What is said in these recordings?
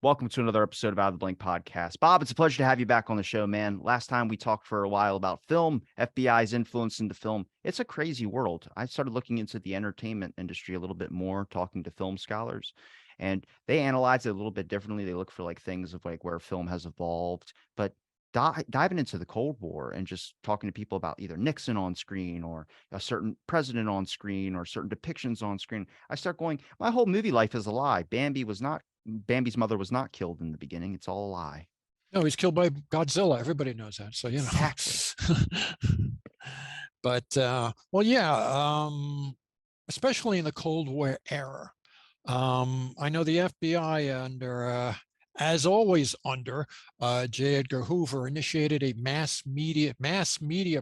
Welcome to another episode of Out of the Blink podcast. Bob, it's a pleasure to have you back on the show, man. Last time we talked for a while about film, FBI's influence into film. It's a crazy world. I started looking into the entertainment industry a little bit more, talking to film scholars, and they analyze it a little bit differently. They look for like things of like where film has evolved, but diving into the Cold War and just talking to people about either Nixon on screen or a certain president on screen or certain depictions on screen, I start going, my whole movie life is a lie. Bambi's mother was not killed in the beginning. It's all a lie. No, he's killed by Godzilla. Everybody knows that. So, Exactly. but well, yeah, especially in the Cold War era. I know the FBI as always under J. Edgar Hoover initiated a mass media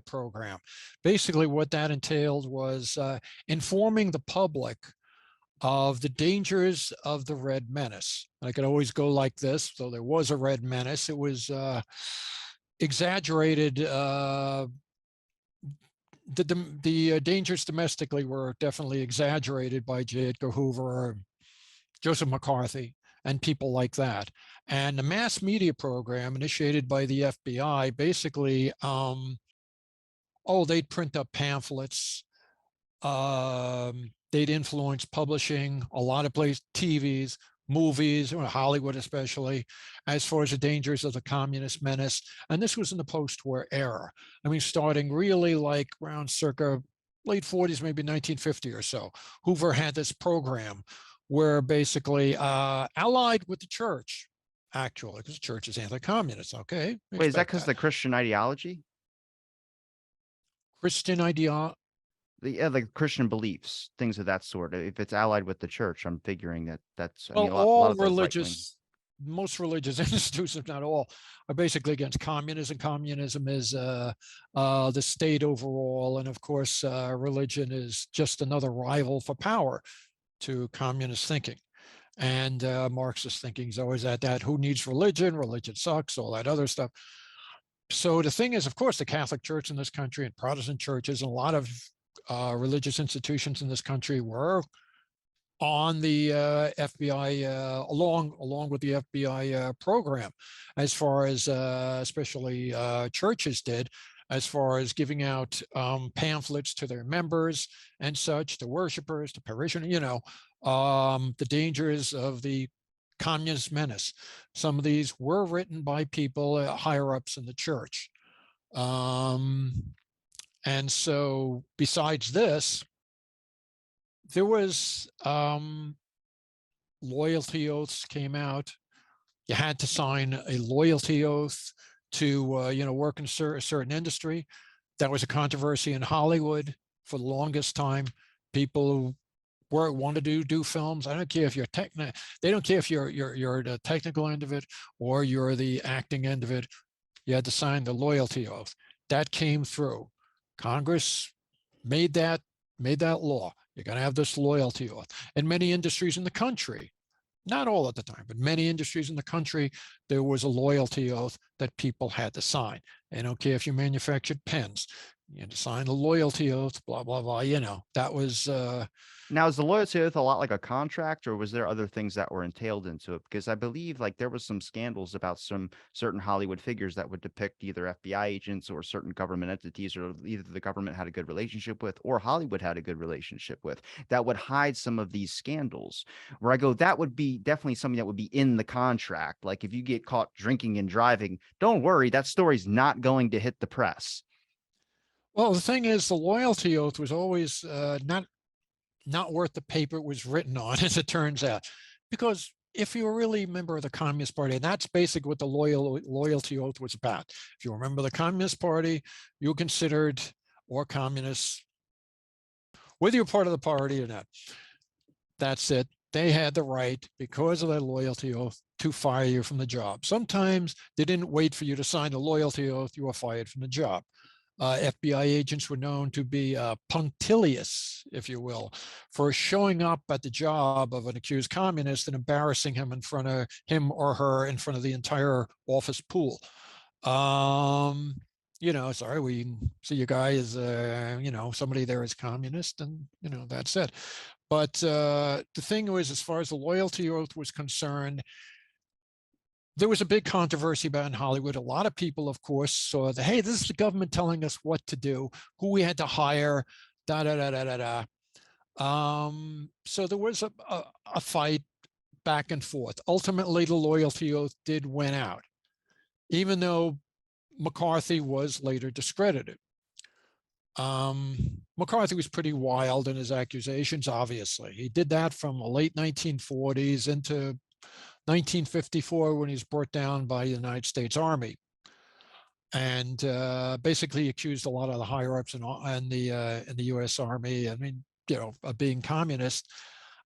program. Basically, what that entailed was informing the public of the dangers of the Red Menace. I could always go like this. So there was a Red Menace. It was exaggerated. The dangers domestically were definitely exaggerated by J. Edgar Hoover, Joseph McCarthy, and people like that. And the mass media program initiated by the FBI basically, they'd print up pamphlets. They'd influence publishing, a lot of places, TVs, movies, Hollywood especially, as far as the dangers of the communist menace. And this was in the post-war era. I mean, starting really like around circa late 40s, maybe 1950 or so. Hoover had this program where basically allied with the church, actually, because the church is anti-communist, okay? Wait, is that Expect because that. the Christian ideology? Christian ideology. Like Christian beliefs, things of that sort. If it's allied with the church, I'm figuring that's. I Well, mean, a lot all of the right wing. most religious institutions, if not all, are basically against communism. Communism is the state overall, and of course, religion is just another rival for power to communist thinking. And Marxist thinking is always at that. Who needs religion? Religion sucks. All that other stuff. So the thing is, of course, the Catholic Church in this country and Protestant churches and a lot of religious institutions in this country were on the FBI along with the FBI program, as far as especially churches did, as far as giving out pamphlets to their members and such, to worshipers, to parishioners, the dangers of the communist menace. Some of these were written by people higher ups in the church. And so besides this, there was loyalty oaths came out. You had to sign a loyalty oath to work in a certain industry. That was a controversy in Hollywood for the longest time. People who wanted to do films. I don't care if you're they don't care if you're the technical end of it or you're the acting end of it. You had to sign the loyalty oath. That came through. Congress made that law. You're going to have this loyalty oath. In many industries in the country, not all at the time, but many industries in the country, there was a loyalty oath that people had to sign. They don't care if you manufactured pens. You had to sign a loyalty oath, blah, blah, blah. That was Now, is the loyalty oath a lot like a contract, or was there other things that were entailed into it? Because I believe like there was some scandals about some certain Hollywood figures that would depict either FBI agents or certain government entities, or either the government had a good relationship with, or Hollywood had a good relationship with, that would hide some of these scandals. Where I go, that would be definitely something that would be in the contract. Like if you get caught drinking and driving, don't worry, that story's not going to hit the press. well, the thing is, the loyalty oath was always not worth the paper it was written on, as it turns out. Because if you were really a member of the Communist Party, and that's basically what the loyalty oath was about. If you remember the Communist Party, you were considered, or communists, whether you're part of the party or not. That's it. They had the right, because of their loyalty oath, to fire you from the job. Sometimes they didn't wait for you to sign the loyalty oath. You were fired from the job. FBI agents were known to be punctilious, if you will, for showing up at the job of an accused communist and embarrassing him in front of him or her in front of the entire office pool. Sorry, we see you guys, somebody there is communist, and, that's it. But the thing was, as far as the loyalty oath was concerned, there was a big controversy about in Hollywood. A lot of people, of course, saw that, hey, this is the government telling us what to do, who we had to hire, da da da da da da. So there was a fight back and forth. Ultimately, the loyalty oath did win out, even though McCarthy was later discredited. McCarthy was pretty wild in his accusations, obviously. He did that from the late 1940s into 1954 when he was brought down by the United States Army, and basically accused a lot of the higher ups in the U.S. Army, I mean, of being communist.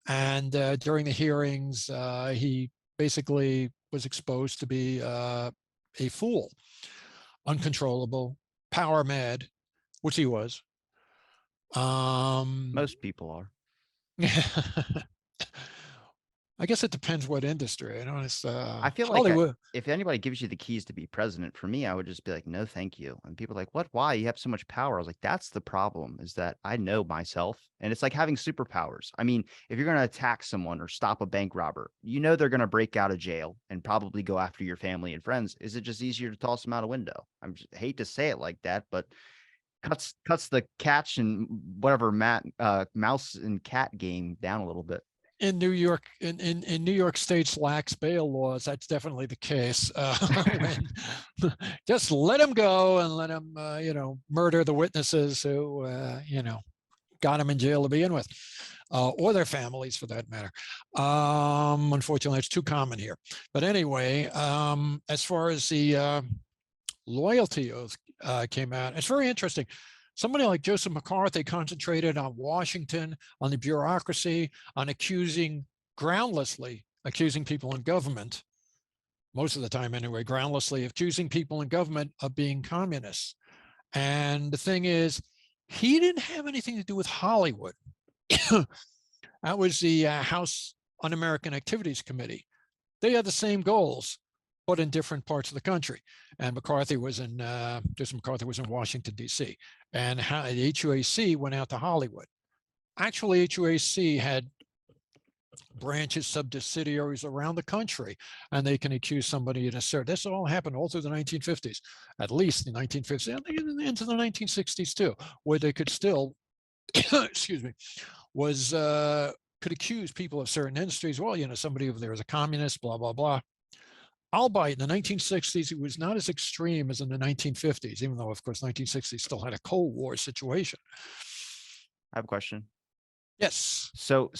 And during the hearings, he basically was exposed to be a fool, uncontrollable, power mad, which he was. Most people are. I guess it depends what industry. It's I feel Hollywood. Like if anybody gives you the keys to be president, for me, I would just be like, no, thank you. And people are like, what? Why? You have so much power. I was like, that's the problem, is that I know myself. And it's like having superpowers. I mean, if you're going to attack someone or stop a bank robber, they're going to break out of jail and probably go after your family and friends. Is it just easier to toss them out a window? I hate to say it like that, but cuts the catch and whatever mouse and cat game down a little bit. In New York, in New York State's lax bail laws, that's definitely the case. Just let him go and let him, murder the witnesses who, got him in jail to begin with, or their families for that matter. Unfortunately, it's too common here. But anyway, as far as the loyalty oath came out, it's very interesting. Somebody like Joseph McCarthy concentrated on Washington, on the bureaucracy, on groundlessly accusing people in government, most of the time anyway, groundlessly accusing people in government of being communists. And the thing is, he didn't have anything to do with Hollywood. That was the House Un-American Activities Committee. They had the same goals, but in different parts of the country. And Joseph McCarthy was in Washington, D.C. And the HUAC went out to Hollywood. Actually, HUAC had branches, subsidiaries around the country, and they can accuse somebody in a certain. This all happened all through the 1950s, at least the 1950s, and into the 1960s too, where they could still, excuse me, could accuse people of certain industries. Well, somebody over there is a communist, blah, blah, blah. Albeit in the 1960s, it was not as extreme as in the 1950s, even though, of course, 1960s still had a Cold War situation. I have a question. Yes. So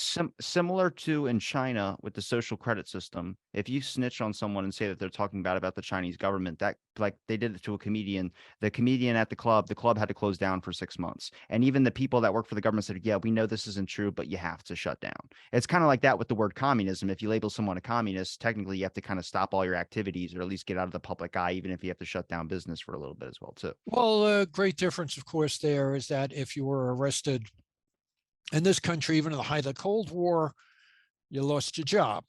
similar to in China with the social credit system, if you snitch on someone and say that they're talking bad about the Chinese government, that like they did it to a comedian, the comedian at the club had to close down for 6 months. And even the people that work for the government said, yeah, we know this isn't true, but you have to shut down. It's kind of like that with the word communism. If you label someone a communist, technically you have to kind of stop all your activities or at least get out of the public eye, even if you have to shut down business for a little bit as well, too. Well, a great difference, of course, there is that if you were arrested in this country, even in the height of the Cold War, you lost your job.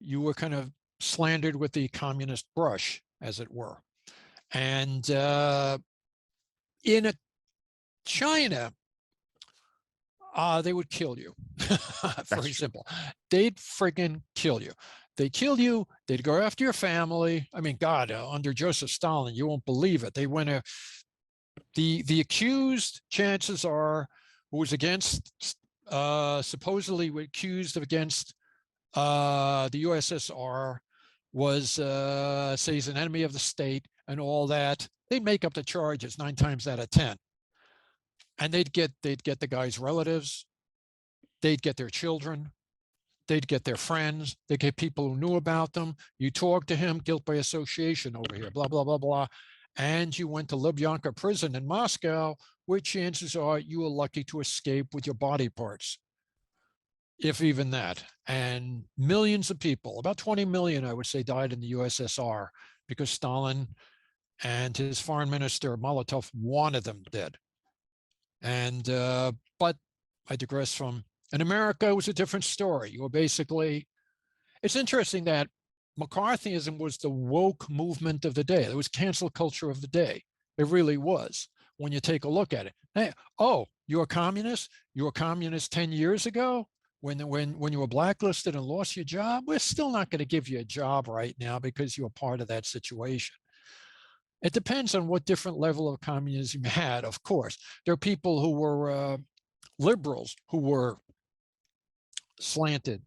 You were kind of slandered with the communist brush, as it were. And in China, they would kill you. Very simple. They'd friggin' kill you. They'd kill you. They'd go after your family. I mean, God, under Joseph Stalin, you won't believe it. They went to the accused, chances are, who was supposedly accused of against the USSR, was say he's an enemy of the state and all that. They'd make up the charges 9 times out of 10, and they'd get the guy's relatives, they'd get their children, they'd get their friends, they'd get people who knew about them. You talk to him, guilt by association over here, blah blah blah blah, and you went to Lubyanka prison in Moscow, where chances are you were lucky to escape with your body parts, if even that. And millions of people, about 20 million, I would say, died in the USSR because Stalin and his foreign minister, Molotov, wanted them dead. And, but I digress from, in America, it was a different story. You were basically, it's interesting that McCarthyism was the woke movement of the day. It was cancel culture of the day. It really was. When you take a look at it, hey, oh, you're a communist? You were a communist 10 years ago? When you were blacklisted and lost your job, we're still not going to give you a job right now because you were part of that situation. It depends on what different level of communism you had, of course. There are people who were liberals who were slanted,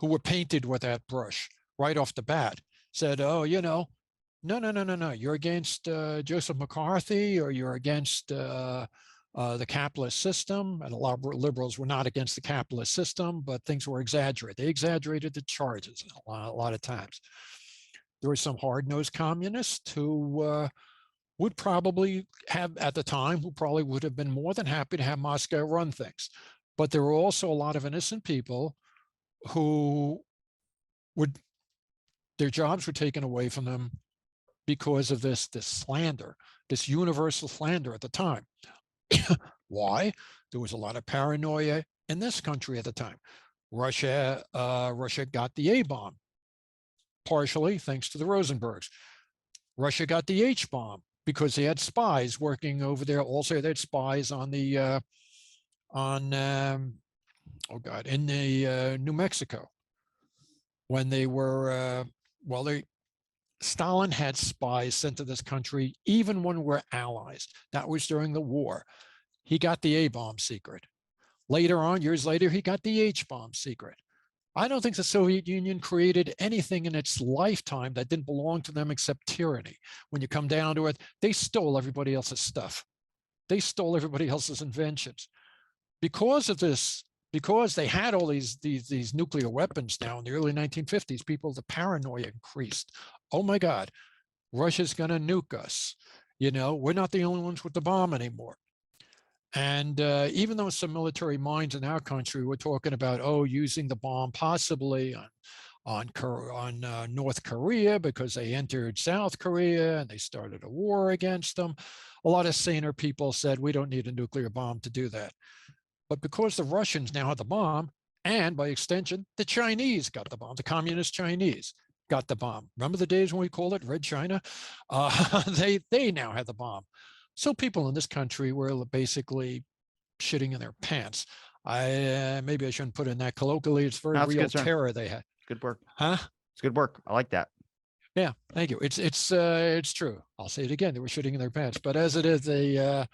who were painted with that brush right off the bat, said, oh, no. You're against Joseph McCarthy, or you're against the capitalist system. And a lot of liberals were not against the capitalist system, but things were exaggerated. They exaggerated the charges a lot of times. There were some hard-nosed communists who would probably have, at the time, who probably would have been more than happy to have Moscow run things. But there were also a lot of innocent people who their jobs were taken away from them because of this slander, this universal slander at the time. Why? There was a lot of paranoia in this country at the time. Russia got the A-bomb, partially thanks to the Rosenbergs. Russia got the H-bomb because they had spies working over there. Also, they had spies on the in the New Mexico when they were Stalin had spies sent to this country even when we're allies. That was during the war. He got the A-bomb secret. Later on, years later, he got the H-bomb secret. I don't think the Soviet Union created anything in its lifetime that didn't belong to them except tyranny. When you come down to it, they stole everybody else's stuff. They stole everybody else's inventions. Because of this, because they had all these nuclear weapons now in the early 1950s, the paranoia increased. Oh my God, Russia's going to nuke us. We're not the only ones with the bomb anymore. And even though some military minds in our country were talking about, using the bomb possibly on North Korea because they entered South Korea and they started a war against them, a lot of saner people said, we don't need a nuclear bomb to do that. But because the Russians now had the bomb, and by extension, the Chinese got the bomb, the communist Chinese got the bomb. Remember the days when we called it Red China? They now had the bomb. So people in this country were basically shitting in their pants. Maybe I shouldn't put it in that colloquially. It's very real terror they had. Good work. Huh? It's good work. I like that. Yeah, thank you. It's true. I'll say it again. They were shitting in their pants. But as it is, there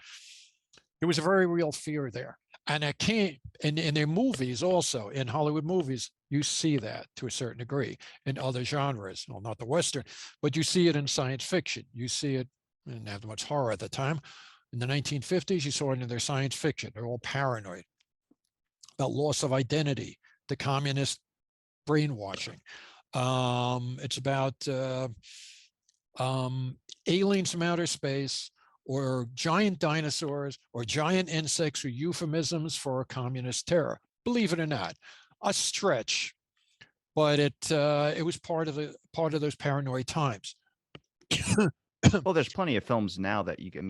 was a very real fear there. And it came in their movies also, in Hollywood movies, you see that to a certain degree. In other genres, well, not the Western, but you see it in science fiction. You see it, didn't have much horror at the time. In the 1950s, you saw it in their science fiction. They're all paranoid about loss of identity, the communist brainwashing. It's about aliens from outer space, or giant dinosaurs, or giant insects, or euphemisms for a communist terror. Believe it or not, a stretch, but it was part of those paranoid times. Well, there's plenty of films now that you could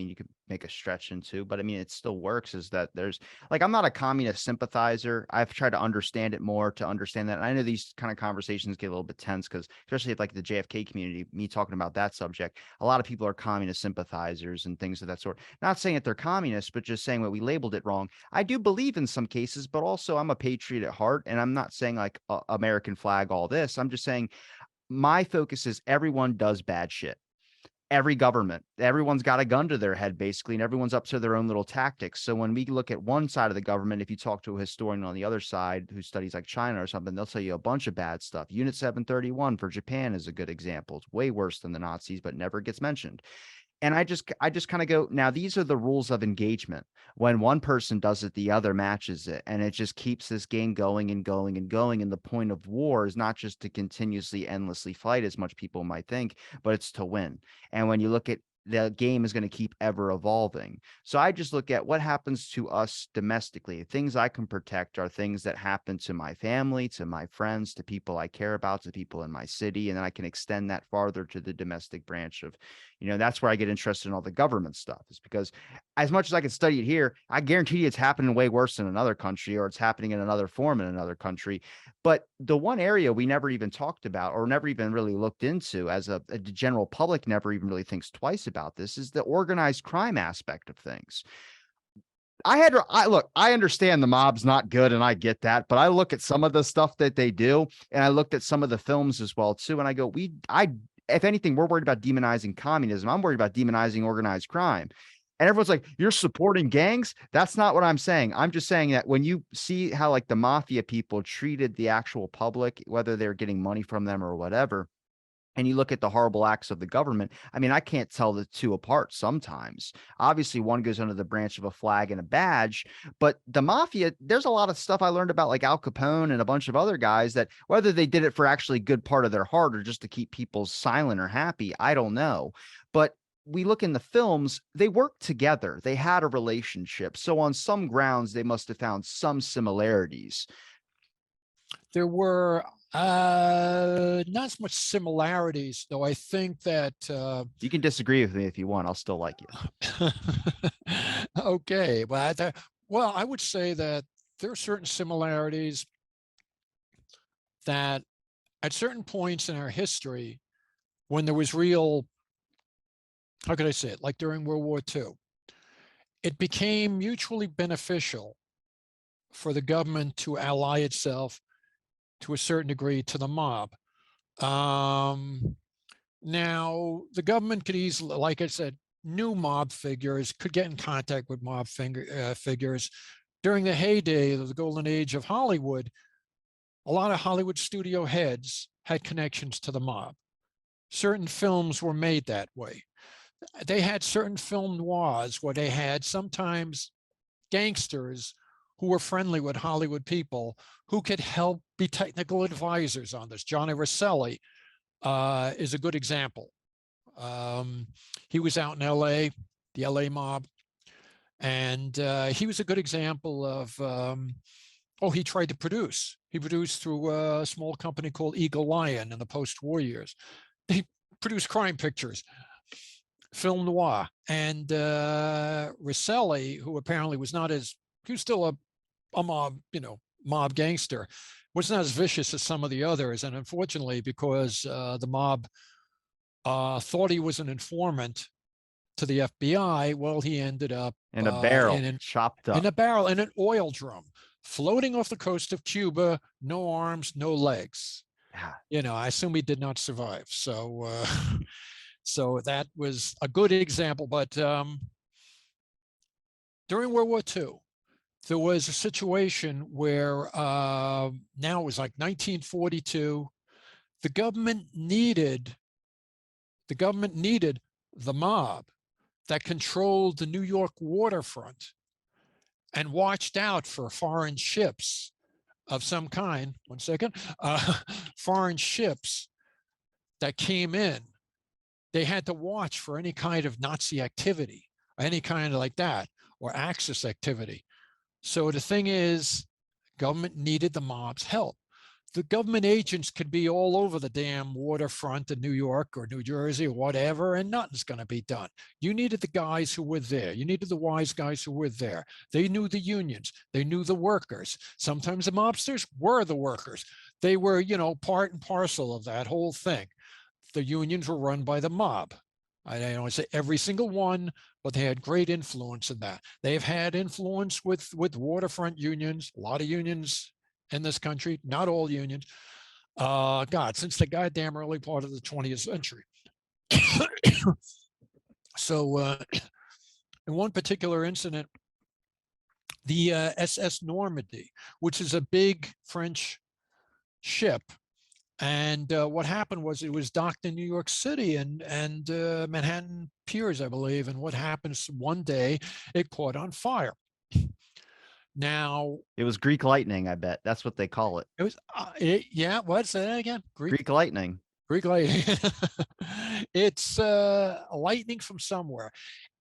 make a stretch into, but it still works. Is that there's I'm not a communist sympathizer. I've tried to understand it more to understand that. And I know these kind of conversations get a little bit tense because especially at the JFK community, me talking about that subject, a lot of people are communist sympathizers and things of that sort. Not saying that they're communists, but just saying we labeled it wrong. I do believe in some cases, but also I'm a patriot at heart. And I'm not saying American flag, all this. I'm just saying my focus is everyone does bad shit. Every government, everyone's got a gun to their head, basically, and everyone's up to their own little tactics. So when we look at one side of the government, if you talk to a historian on the other side who studies China or something, they'll tell you a bunch of bad stuff. Unit 731 for Japan is a good example. It's way worse than the Nazis, but never gets mentioned. And I just kind of go, now these are the rules of engagement. When one person does it, the other matches it. And it just keeps this game going and going and going. And the point of war is not just to continuously, endlessly fight, as much people might think, but it's to win. And when you look at the game is going to keep ever evolving. So I just look at what happens to us domestically. Things I can protect are things that happen to my family, to my friends, to people I care about, to people in my city. And then I can extend that farther to the domestic branch of, that's where I get interested in all the government stuff, is because as much as I can study it here, I guarantee you it's happening way worse in another country, or it's happening in another form in another country. But the one area we never even talked about, or never even really looked into, as a general public never even really thinks twice about this, is the organized crime aspect of things. I understand the mob's not good and I get that, but I look at some of the stuff that they do and I looked at some of the films as well too. And I go, if anything, we're worried about demonizing communism. I'm worried about demonizing organized crime. And everyone's like, you're supporting gangs. That's not what I'm saying. I'm just saying that when you see how like the mafia people treated the actual public, whether they're getting money from them or whatever, and you look at the horrible acts of the government, I mean, I can't tell the two apart sometimes. Obviously, one goes under the branch of a flag and a badge, but the mafia, there's a lot of stuff I learned about like Al Capone and a bunch of other guys that whether they did it for actually good part of their heart or just to keep people silent or happy, I don't know. But we look in the films, they worked together. They had a relationship. So on some grounds, they must have found some similarities. There were not as much similarities, though. I think that You can disagree with me if you want. I'll still like you. okay, well, I would say that there are certain similarities that at certain points in our history, when there was real, how could I say it, like during World War II, it became mutually beneficial for the government to ally itself to a certain degree to the mob. Now, the government could easily, like I said, new mob figures could get in contact with mob figures. During the heyday of the golden age of Hollywood, a lot of Hollywood studio heads had connections to the mob. Certain films were made that way. They had certain film noirs where they had sometimes gangsters who were friendly with Hollywood people who could help be technical advisors on this. Johnny Rosselli is a good example. He was out in LA, the LA mob, and he was a good example of, he tried to produce. He produced through a small company called Eagle Lion in the post-war years. They produced crime pictures, film noir. And Rosselli, who apparently was not as, he was still a mob, mob gangster, was not as vicious as some of the others. And unfortunately, because the mob thought he was an informant to the FBI, well, he ended up In a barrel, chopped up. in a barrel, in an oil drum, floating off the coast of Cuba, no arms, no legs. Yeah. I assume he did not survive. So, so that was a good example. But during World War II, there was a situation where now it was like 1942. The government needed the mob that controlled the New York waterfront and watched out for foreign ships of some kind. One second, foreign ships that came in. They had to watch for any kind of Nazi activity, any kind of like that, or Axis activity. So the thing is, government needed the mob's help. The government agents could be all over the damn waterfront in New York or New Jersey or whatever, and nothing's going to be done. You needed the guys who were there. You needed the wise guys who were there. They knew the unions. They knew the workers. Sometimes the mobsters were the workers. They were, part and parcel of that whole thing. The unions were run by the mob. I don't want to say every single one, but they had great influence in that. They've had influence with waterfront unions, a lot of unions in this country, not all unions, since the goddamn early part of the 20th century. So in one particular incident, the SS Normandy, which is a big French ship, and what happened was it was docked in New York City and Manhattan Piers, I believe. And what happens one day, it caught on fire. Now, it was Greek lightning, I bet. That's what they call it. It was, yeah, what? Say that again? Greek lightning. Greek lightning. It's lightning from somewhere.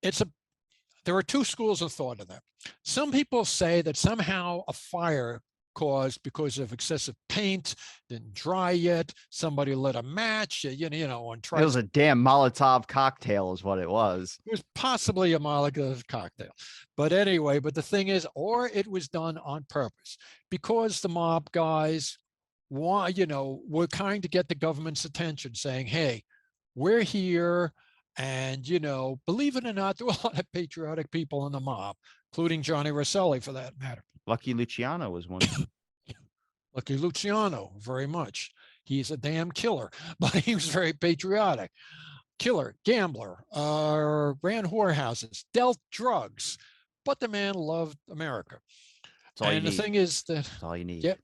There are two schools of thought in that. Some people say that somehow a fire caused because of excessive paint, didn't dry yet. Somebody lit a match, and tried. It was a damn Molotov cocktail, is what it was. It was possibly a Molotov cocktail, but anyway. But the thing is, or it was done on purpose because the mob guys, were trying to get the government's attention, saying, "Hey, we're here." And, believe it or not, there were a lot of patriotic people in the mob. including Johnny Rosselli for that matter. Lucky Luciano was one. Lucky Luciano, very much. He's a damn killer, but he was very patriotic. Killer, gambler, ran whorehouses, dealt drugs, but the man loved America. That's all you And the need. thing is that, That's all you need. yeah,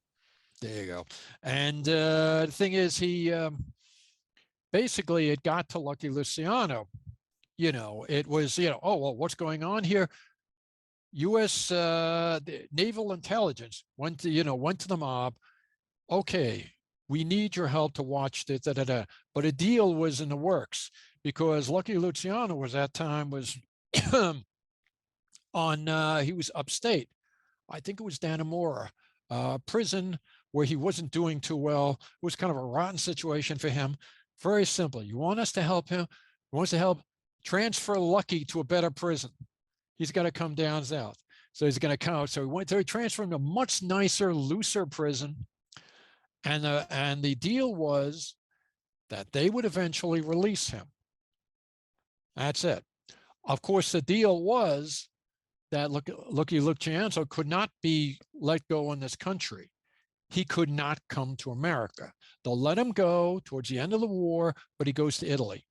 there you go. And the thing is, he basically, it got to Lucky Luciano. It was, oh, well, what's going on here? U.S. naval intelligence went to the mob. Okay, we need your help to watch this. But a deal was in the works because Lucky Luciano was at that time was he was upstate. I think it was Dannemora prison where he wasn't doing too well. It was kind of a rotten situation for him. Very simple. You want us to help him? He wants to help transfer Lucky to a better prison. He's got to come down south. So he's going to come. So he transferred him to a much nicer, looser prison. And the deal was that they would eventually release him. That's it. Of course, the deal was that Lucky Luciano could not be let go in this country. He could not come to America. They'll let him go towards the end of the war, but he goes to Italy.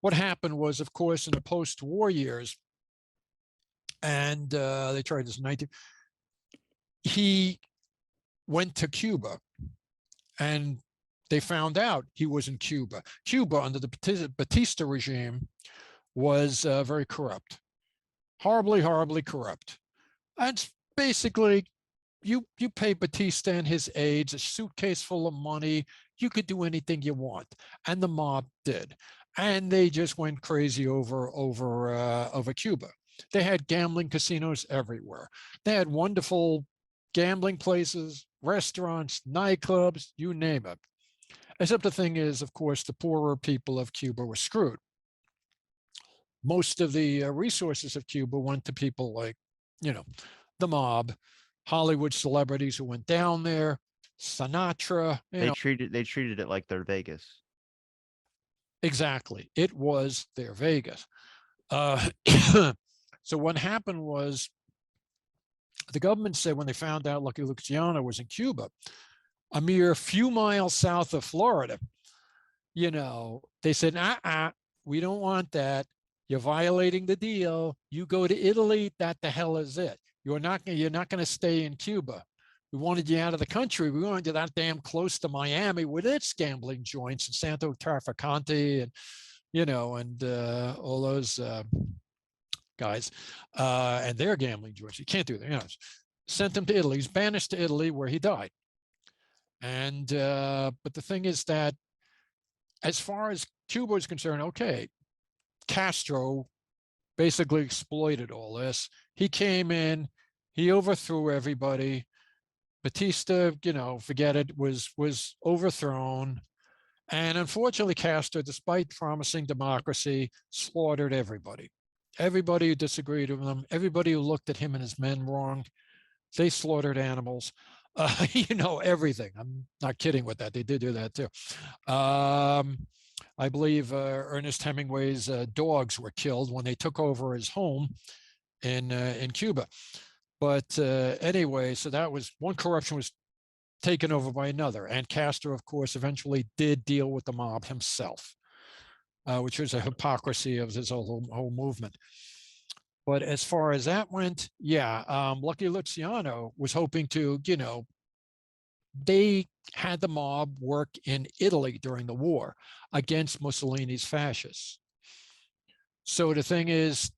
What happened was, of course, in the post-war years, and they tried this in 19, he went to Cuba, and they found out he was in Cuba. Cuba, under the Batista regime, was very corrupt, horribly, horribly corrupt. And basically, you pay Batista and his aides a suitcase full of money, you could do anything you want, and the mob did, and they just went crazy over Cuba. They had gambling casinos everywhere. They had wonderful gambling places, restaurants, nightclubs, you name it. Except the thing is, of course, the poorer people of Cuba were screwed. Most of the resources of Cuba went to people like, the mob, Hollywood celebrities who went down there, Sinatra. They treated it like their Vegas. Exactly. It was their Vegas. So what happened was the government said when they found out Lucky Luciano was in Cuba, a mere few miles south of Florida, they said, we don't want that. You're violating the deal. You go to Italy, that the hell is it. You're not going to stay in Cuba. We wanted you out of the country. We wanted you that damn close to Miami with its gambling joints and Santo Trafficante and, and all those guys and their gambling joints. You can't do that. Sent him to Italy. He's banished to Italy where he died. And but the thing is that as far as Cuba is concerned, okay, Castro basically exploited all this. He came in, he overthrew everybody. Batista, forget it, was overthrown. And unfortunately, Castro, despite promising democracy, slaughtered everybody. Everybody who disagreed with him, everybody who looked at him and his men wrong, they slaughtered animals. Everything. I'm not kidding with that. They did do that too. I believe Ernest Hemingway's dogs were killed when they took over his home in Cuba. But anyway, so that was one corruption was taken over by another. And Castro, of course, eventually did deal with the mob himself, which was a hypocrisy of his whole movement. But as far as that went, Lucky Luciano was hoping to, they had the mob work in Italy during the war against Mussolini's fascists. So the thing is,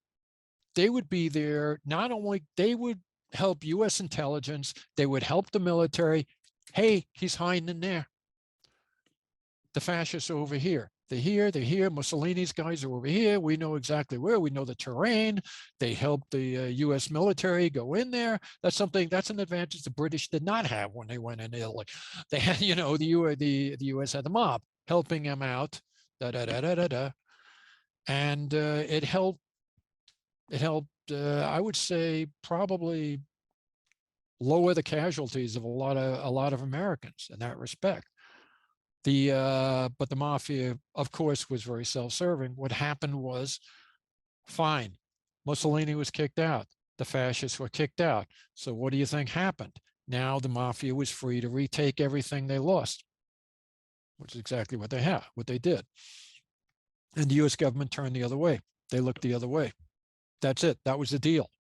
they would be there, not only they would help U.S. intelligence, they would help the military. Hey, he's hiding in there. The fascists are over here. They're here. Mussolini's guys are over here. We know exactly where. We know the terrain. They helped the U.S. military go in there. That's an advantage the British did not have when they went in Italy. They had, the U.S. had the mob helping them out. And it helped. I would say probably lower the casualties of a lot of Americans in that respect. But the mafia, of course, was very self-serving. What happened was, fine, Mussolini was kicked out. The fascists were kicked out. So what do you think happened? Now the mafia was free to retake everything they lost, which is exactly what they did. And the US government turned the other way. They looked the other way. That's it. That was the deal.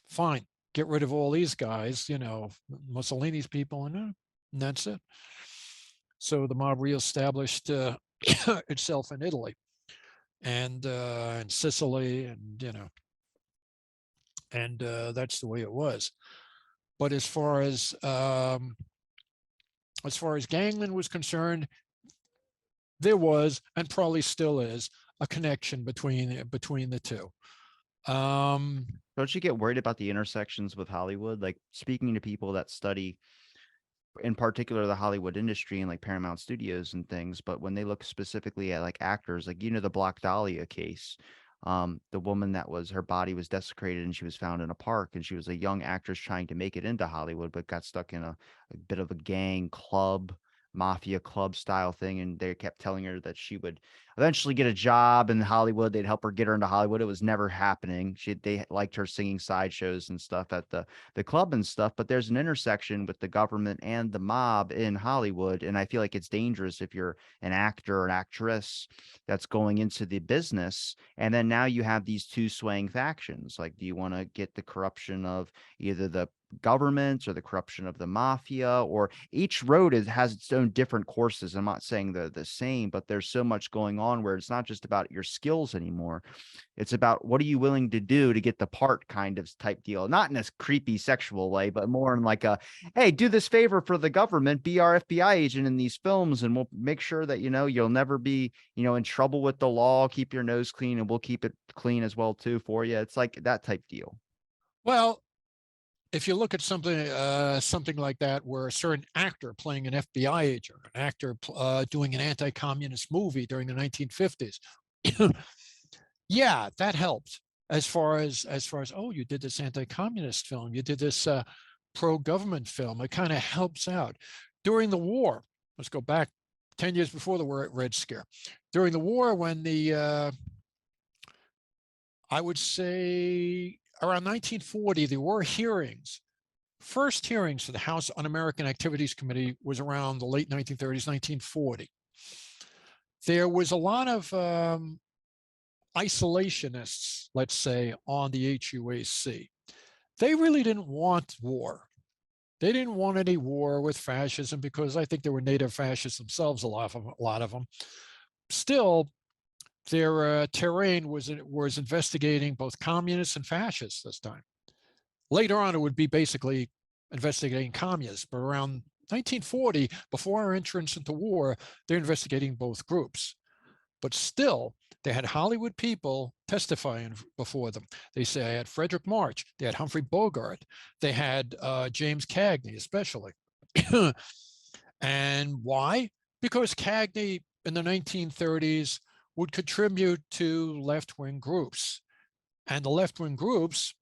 Fine. Get rid of all these guys, Mussolini's people, and that's it. So the mob reestablished itself in Italy and in Sicily, and that's the way it was. But as far as gangland was concerned, there was, and probably still is, a connection between the two. Don't you get worried about the intersections with Hollywood? Like, speaking to people that study, in particular, the Hollywood industry and like Paramount Studios and things, but when they look specifically at like actors, like, the Black Dahlia case, the woman that her body was desecrated and she was found in a park, and she was a young actress trying to make it into Hollywood, but got stuck in a bit of a gang club, mafia club style thing. And they kept telling her that she would eventually get a job in Hollywood. They'd help her get her into Hollywood. It was never happening. They liked her singing sideshows and stuff at the club and stuff. But there's an intersection with the government and the mob in Hollywood. And I feel like it's dangerous if you're an actor or an actress that's going into the business. And then now you have these two swaying factions. Like, do you want to get the corruption of either the government or the corruption of the mafia? Or each road has its own different courses. I'm not saying they're the same, but there's so much going on where it's not just about your skills anymore. It's about what are you willing to do to get the part kind of type deal, not in a creepy sexual way, but more in like a, hey, do this favor for the government, be our FBI agent in these films, and we'll make sure that you'll never be in trouble with the law. Keep your nose clean, and we'll keep it clean as well too for you. It's like that type deal. Well, if you look at something like that, where a certain actor playing an FBI agent, an actor doing an anti-communist movie during the 1950s, yeah, that helped. As far as oh, you did this anti-communist film, you did this pro-government film. It kind of helps out. During the war, let's go back 10 years before the Red Scare. During the war, when I would say around 1940, there were hearings. First hearings for the House Un-American Activities Committee was around the late 1930s, 1940. There was a lot of isolationists, let's say, on the HUAC. They really didn't want war. They didn't want any war with fascism, because I think they were native fascists themselves, a lot of them. Still, their terrain was investigating both communists and fascists this time. Later on, it would be basically investigating communists, but around 1940, before our entrance into war, they're investigating both groups. But still, they had Hollywood people testifying before them. They had Frederick March, they had Humphrey Bogart, they had James Cagney, especially. And why? Because Cagney in the 1930s would contribute to left-wing groups. And the left-wing groups,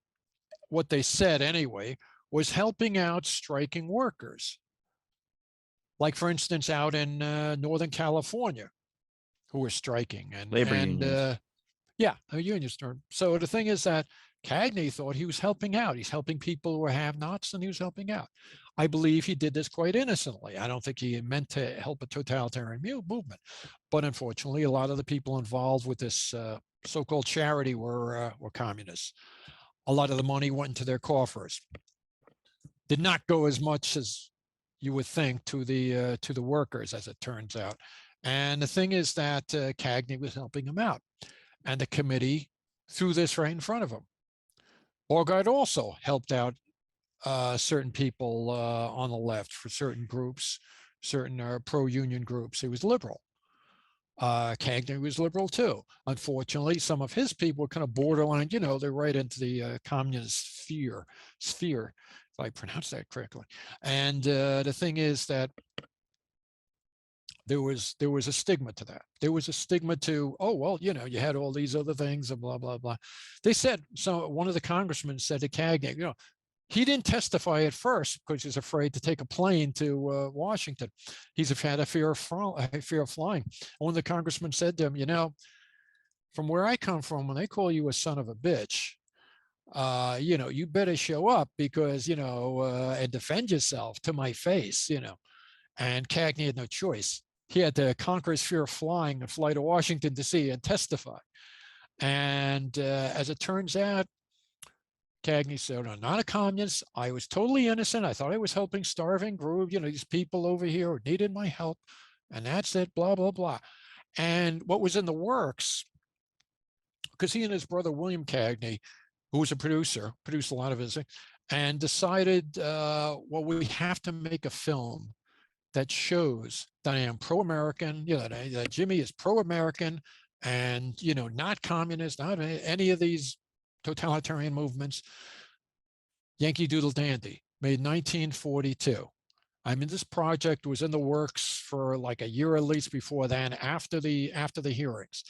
what they said anyway, was helping out striking workers. Like, for instance, out in Northern California, who were striking. Labor unions. Yeah, a union term. So the thing is that Cagney thought he was helping out. He's helping people who were have-nots, and he was helping out. I believe he did this quite innocently. I don't think he meant to help a totalitarian movement. But unfortunately, a lot of the people involved with this so-called charity were communists. A lot of the money went into their coffers. Did not go as much as you would think to the workers, as it turns out. And the thing is that Cagney was helping him out, and the committee threw this right in front of him. Bogart also helped out certain people on the left for certain groups, certain pro-union groups. He was liberal. Cagney was liberal too. Unfortunately, some of his people were kind of borderline, they're right into the communist sphere, if I pronounce that correctly. And the thing is that there was a stigma to that. There was a stigma to, oh, well, you had all these other things and blah, blah, blah. They said, so one of the congressmen said to Cagney, he didn't testify at first because he's afraid to take a plane to Washington. He's had a fear of flying. One of the congressmen said to him, from where I come from, when they call you a son of a bitch, you better show up because, and defend yourself to my face, And Cagney had no choice. He had to conquer his fear of flying and fly to Washington, D.C. and testify. And as it turns out, Cagney said, I'm not a communist. I was totally innocent. I thought I was helping starving group, these people over here who needed my help. And that's it, blah, blah, blah. And what was in the works, because he and his brother, William Cagney, who was a producer, produced a lot of his, and decided, well, we have to make a film that shows that I am pro-American, that Jimmy is pro-American and, not communist, not any of these totalitarian movements. Yankee Doodle Dandy, made 1942. I mean, this project was in the works for like a year at least before then, after the hearings.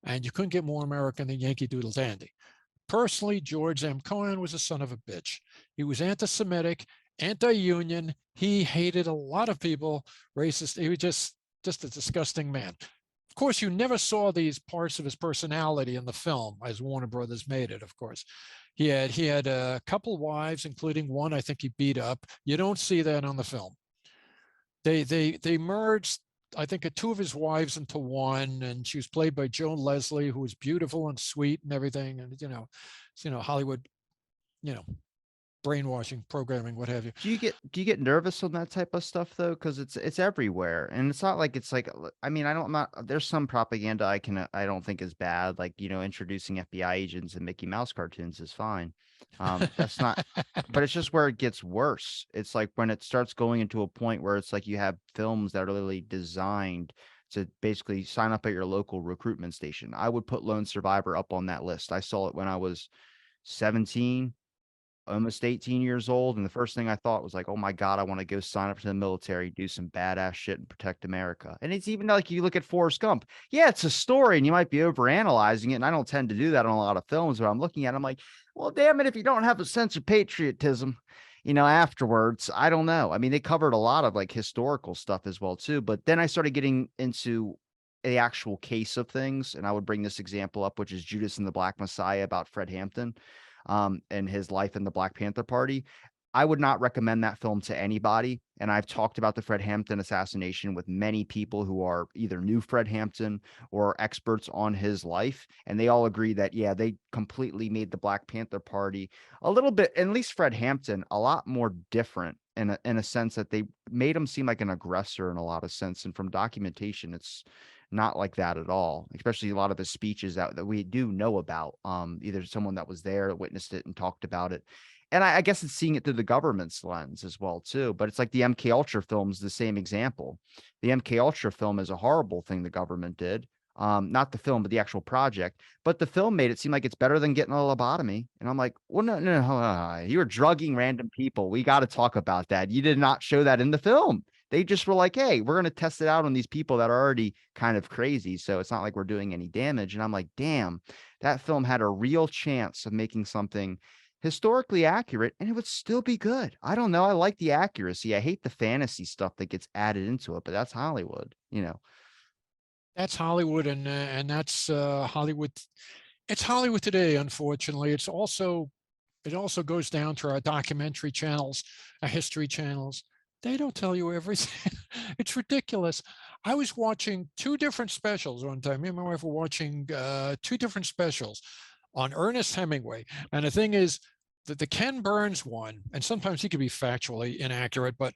And you couldn't get more American than Yankee Doodle Dandy. Personally, George M. Cohan was a son of a bitch. He was anti-Semitic, anti-union. He hated a lot of people, racist. He was just a disgusting man. Of course, you never saw these parts of his personality in the film, as Warner Brothers made it, of course. He had a couple wives, including one I think he beat up. You don't see that on the film. They merged, I think, two of his wives into one, and she was played by Joan Leslie, who was beautiful and sweet and everything, and Hollywood, brainwashing, programming, what have you. Do you get nervous on that type of stuff though? Because it's everywhere, and it's not like I mean, I'm not. There's some propaganda I don't think is bad, like introducing FBI agents and Mickey Mouse cartoons is fine. That's not, but it's just where it gets worse. It's like when it starts going into a point where it's like you have films that are literally designed to basically sign up at your local recruitment station. I would put Lone Survivor up on that list. I saw it when I was 17, almost 18 years old. And the first thing I thought was like, oh my God, I want to go sign up to the military, do some badass shit and protect America. And it's even like you look at Forrest Gump. Yeah, it's a story and you might be overanalyzing it. And I don't tend to do that on a lot of films, but I'm looking at it, I'm like, well, damn it, if you don't have a sense of patriotism, afterwards, I don't know. I mean, they covered a lot of like historical stuff as well, too. But then I started getting into the actual case of things. And I would bring this example up, which is Judas and the Black Messiah about Fred Hampton. And his life in the Black Panther Party. I would not recommend that film to anybody. And I've talked about the Fred Hampton assassination with many people who are either knew Fred Hampton or experts on his life. And they all agree that, yeah, they completely made the Black Panther Party a little bit, at least Fred Hampton, a lot more different in a sense that they made him seem like an aggressor in a lot of sense. And from documentation, it's not like that at all, especially a lot of his speeches that we do know about, either someone that was there, witnessed it and talked about it. And I guess it's seeing it through the government's lens as well, too. But it's like the MK Ultra film is the same example. The MK Ultra film is a horrible thing the government did. Not the film, but the actual project. But the film made it seem like it's better than getting a lobotomy. And I'm like, well, no. You were drugging random people. We got to talk about that. You did not show that in the film. They just were like, hey, we're going to test it out on these people that are already kind of crazy. So it's not like we're doing any damage. And I'm like, damn, that film had a real chance of making something historically accurate and it would still be good. I don't know. I like the accuracy. I hate the fantasy stuff that gets added into it, but that's Hollywood, That's Hollywood, and that's Hollywood. It's Hollywood today, unfortunately. It also goes down to our documentary channels, our history channels. They don't tell you everything. It's ridiculous. I was watching two different specials one time. Me and my wife were watching two different specials on Ernest Hemingway. And the thing is that the Ken Burns one, and sometimes he could be factually inaccurate, but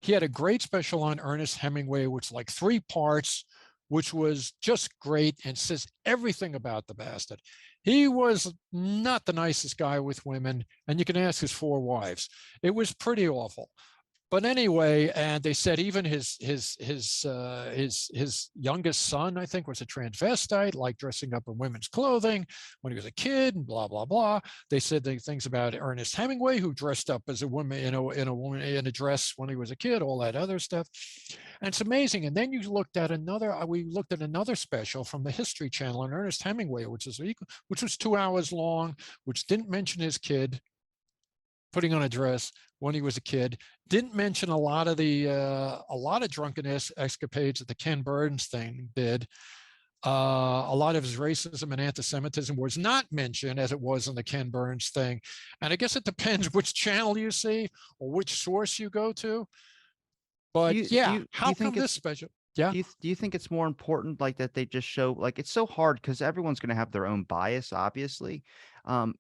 he had a great special on Ernest Hemingway, which like 3 parts, which was just great and says everything about the bastard. He was not the nicest guy with women, and you can ask his 4 wives. It was pretty awful. But anyway, and they said even his youngest son, I think, was a transvestite, like dressing up in women's clothing when he was a kid, and blah blah blah. They said things about Ernest Hemingway, who dressed up as a woman in a dress when he was a kid, all that other stuff. And it's amazing. And then we looked at another special from the History Channel on Ernest Hemingway, which was 2 hours long, which didn't mention his kid putting on a dress when he was a kid, didn't mention a lot of drunkenness escapades that the Ken Burns thing did. A lot of his racism and anti-Semitism was not mentioned as it was in the Ken Burns thing. And I guess it depends which channel you see or which source you go to. Do But you do yeah, you do how you think come this it's special? Yeah. do you think it's more important like that they just show like it's so hard because everyone's going to have their own bias, obviously.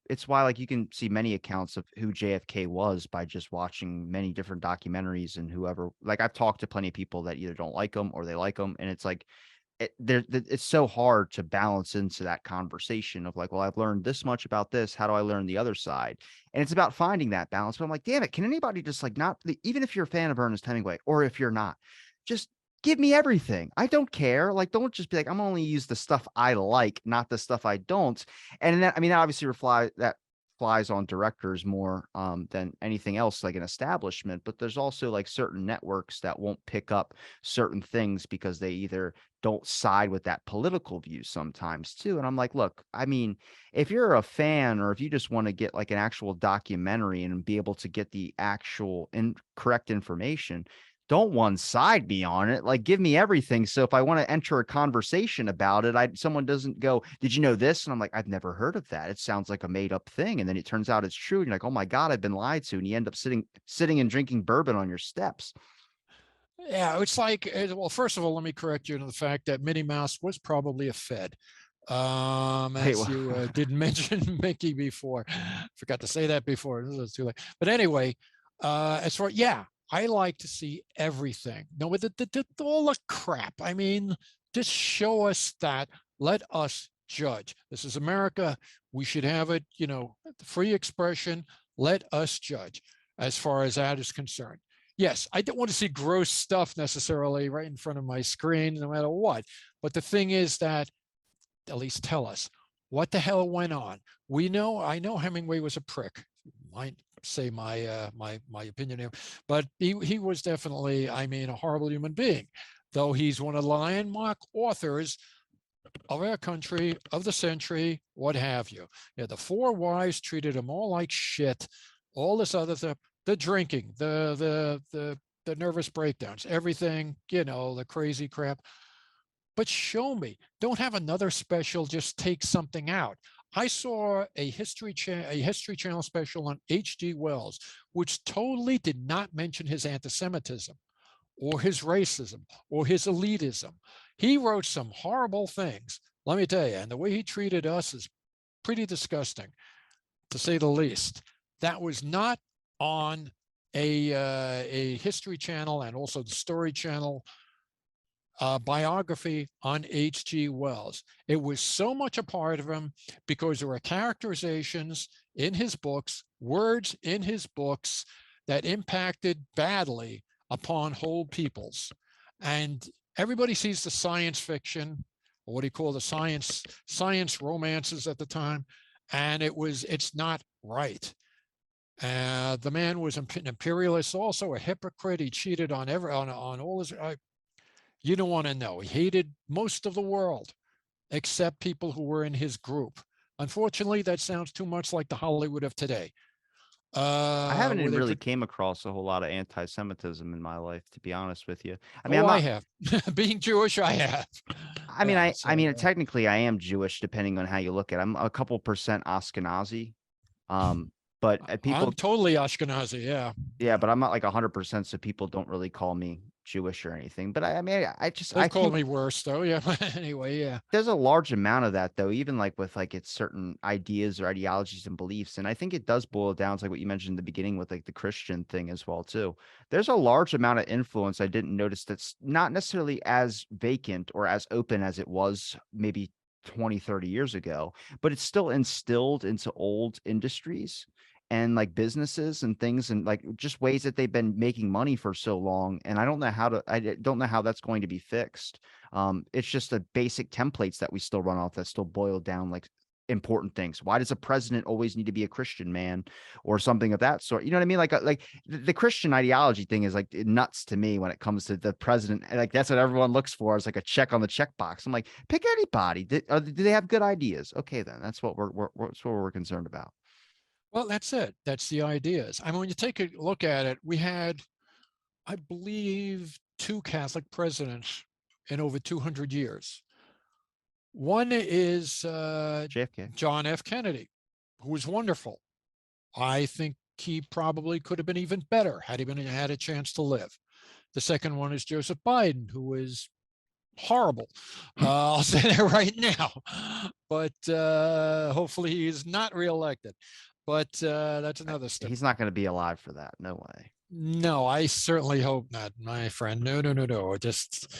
It's why like you can see many accounts of who JFK was by just watching many different documentaries and whoever. Like I've talked to plenty of people that either don't like him or they like him, and it's like it's so hard to balance into that conversation of like, well, I've learned this much about this. How do I learn the other side? And it's about finding that balance. But I'm like, damn it, can anybody just like not even if you're a fan of Ernest Hemingway or if you're not, just give me everything. I don't care. Like, don't just be like, I'm only use the stuff I like, not the stuff I don't. And that I mean, that obviously that flies on directors more than anything else, like an establishment. But there's also like certain networks that won't pick up certain things because they either don't side with that political view sometimes too. And I'm like, look, I mean, if you're a fan or if you just want to get like an actual documentary and be able to get the actual correct information, don't one side me on it. Like, give me everything. So if I want to enter a conversation about it, someone doesn't go, "Did you know this?" And I'm like, "I've never heard of that. It sounds like a made up thing." And then it turns out it's true. And you're like, "Oh my god, I've been lied to." And you end up sitting and drinking bourbon on your steps. Yeah, it's like, well, first of all, let me correct you on the fact that Minnie Mouse was probably a Fed. Wait, As you didn't mention Mickey before. Forgot to say that before. This is too late. But anyway, as far, yeah, I like to see everything. No, with all the crap. I mean, just show us that. Let us judge. This is America. We should have it, free expression. Let us judge as far as that is concerned. Yes, I don't want to see gross stuff necessarily right in front of my screen, no matter what. But the thing is that at least tell us what the hell went on. I know Hemingway was a prick. Might say my opinion here, but he was definitely, I mean, a horrible human being. Though he's one of the landmark authors of our country, of the century, what have you. Yeah, the four wives treated him all like shit. All this other stuff, the drinking, the nervous breakdowns, everything, the crazy crap. But show me. Don't have another special just take something out. I saw a History Channel special on H.G. Wells, which totally did not mention his anti-Semitism or his racism or his elitism. He wrote some horrible things, let me tell you, and the way he treated us is pretty disgusting, to say the least. That was not on a History Channel and also the Story Channel biography on H.G. Wells. It was so much a part of him because there were characterizations in his books, words in his books that impacted badly upon whole peoples. And everybody sees the science fiction, or what he called the science romances at the time, and it's not right. The man was an imperialist, also a hypocrite. He cheated on all his. You don't want to know. He hated most of the world except people who were in his group. Unfortunately, that sounds too much like the Hollywood of today. I haven't Where even they really put, came across a whole lot of anti-Semitism in my life, to be honest with you. I mean, oh, I'm I not. have. Being Jewish, I have. I mean, Yeah. I So mean, technically, I am Jewish, depending on how you look at it. I'm a couple percent Ashkenazi, but I'm people totally Ashkenazi. Yeah. yeah, but I'm not like 100%, so people don't really call me Jewish or anything. But I mean, I They've called think me worse, though. Yeah. Anyway, yeah. there's a large amount of that though, even like with like its certain ideas or ideologies and beliefs. And I think it does boil down to like what you mentioned in the beginning with like the Christian thing as well too. There's a large amount of influence I didn't notice that's not necessarily as vacant or as open as it was maybe 20, 30 years ago, but it's still instilled into old industries and like businesses and things and like just ways that they've been making money for so long. And I don't know how that's going to be fixed. It's just the basic templates that we still run off that still boil down like important things. Why does a president always need to be a Christian man or something of that sort? You know what I mean? Like the Christian ideology thing is like nuts to me when it comes to the president. Like that's what everyone looks for is like a check on the checkbox. I'm like, pick anybody. Do they have good ideas? Okay, then that's what that's what we're concerned about. Well, that's it. That's the ideas. I mean, when you take a look at it, we had, I believe, two Catholic presidents in over 200 years. One is JFK. John F. Kennedy, who was wonderful. I think he probably could have been even better had he had a chance to live. The second one is Joseph Biden, who is horrible. I'll say that right now. But hopefully he is not reelected. But that's another step. He's not going to be alive for that. No way. No, I certainly hope not, my friend. No, no, no, no. Just,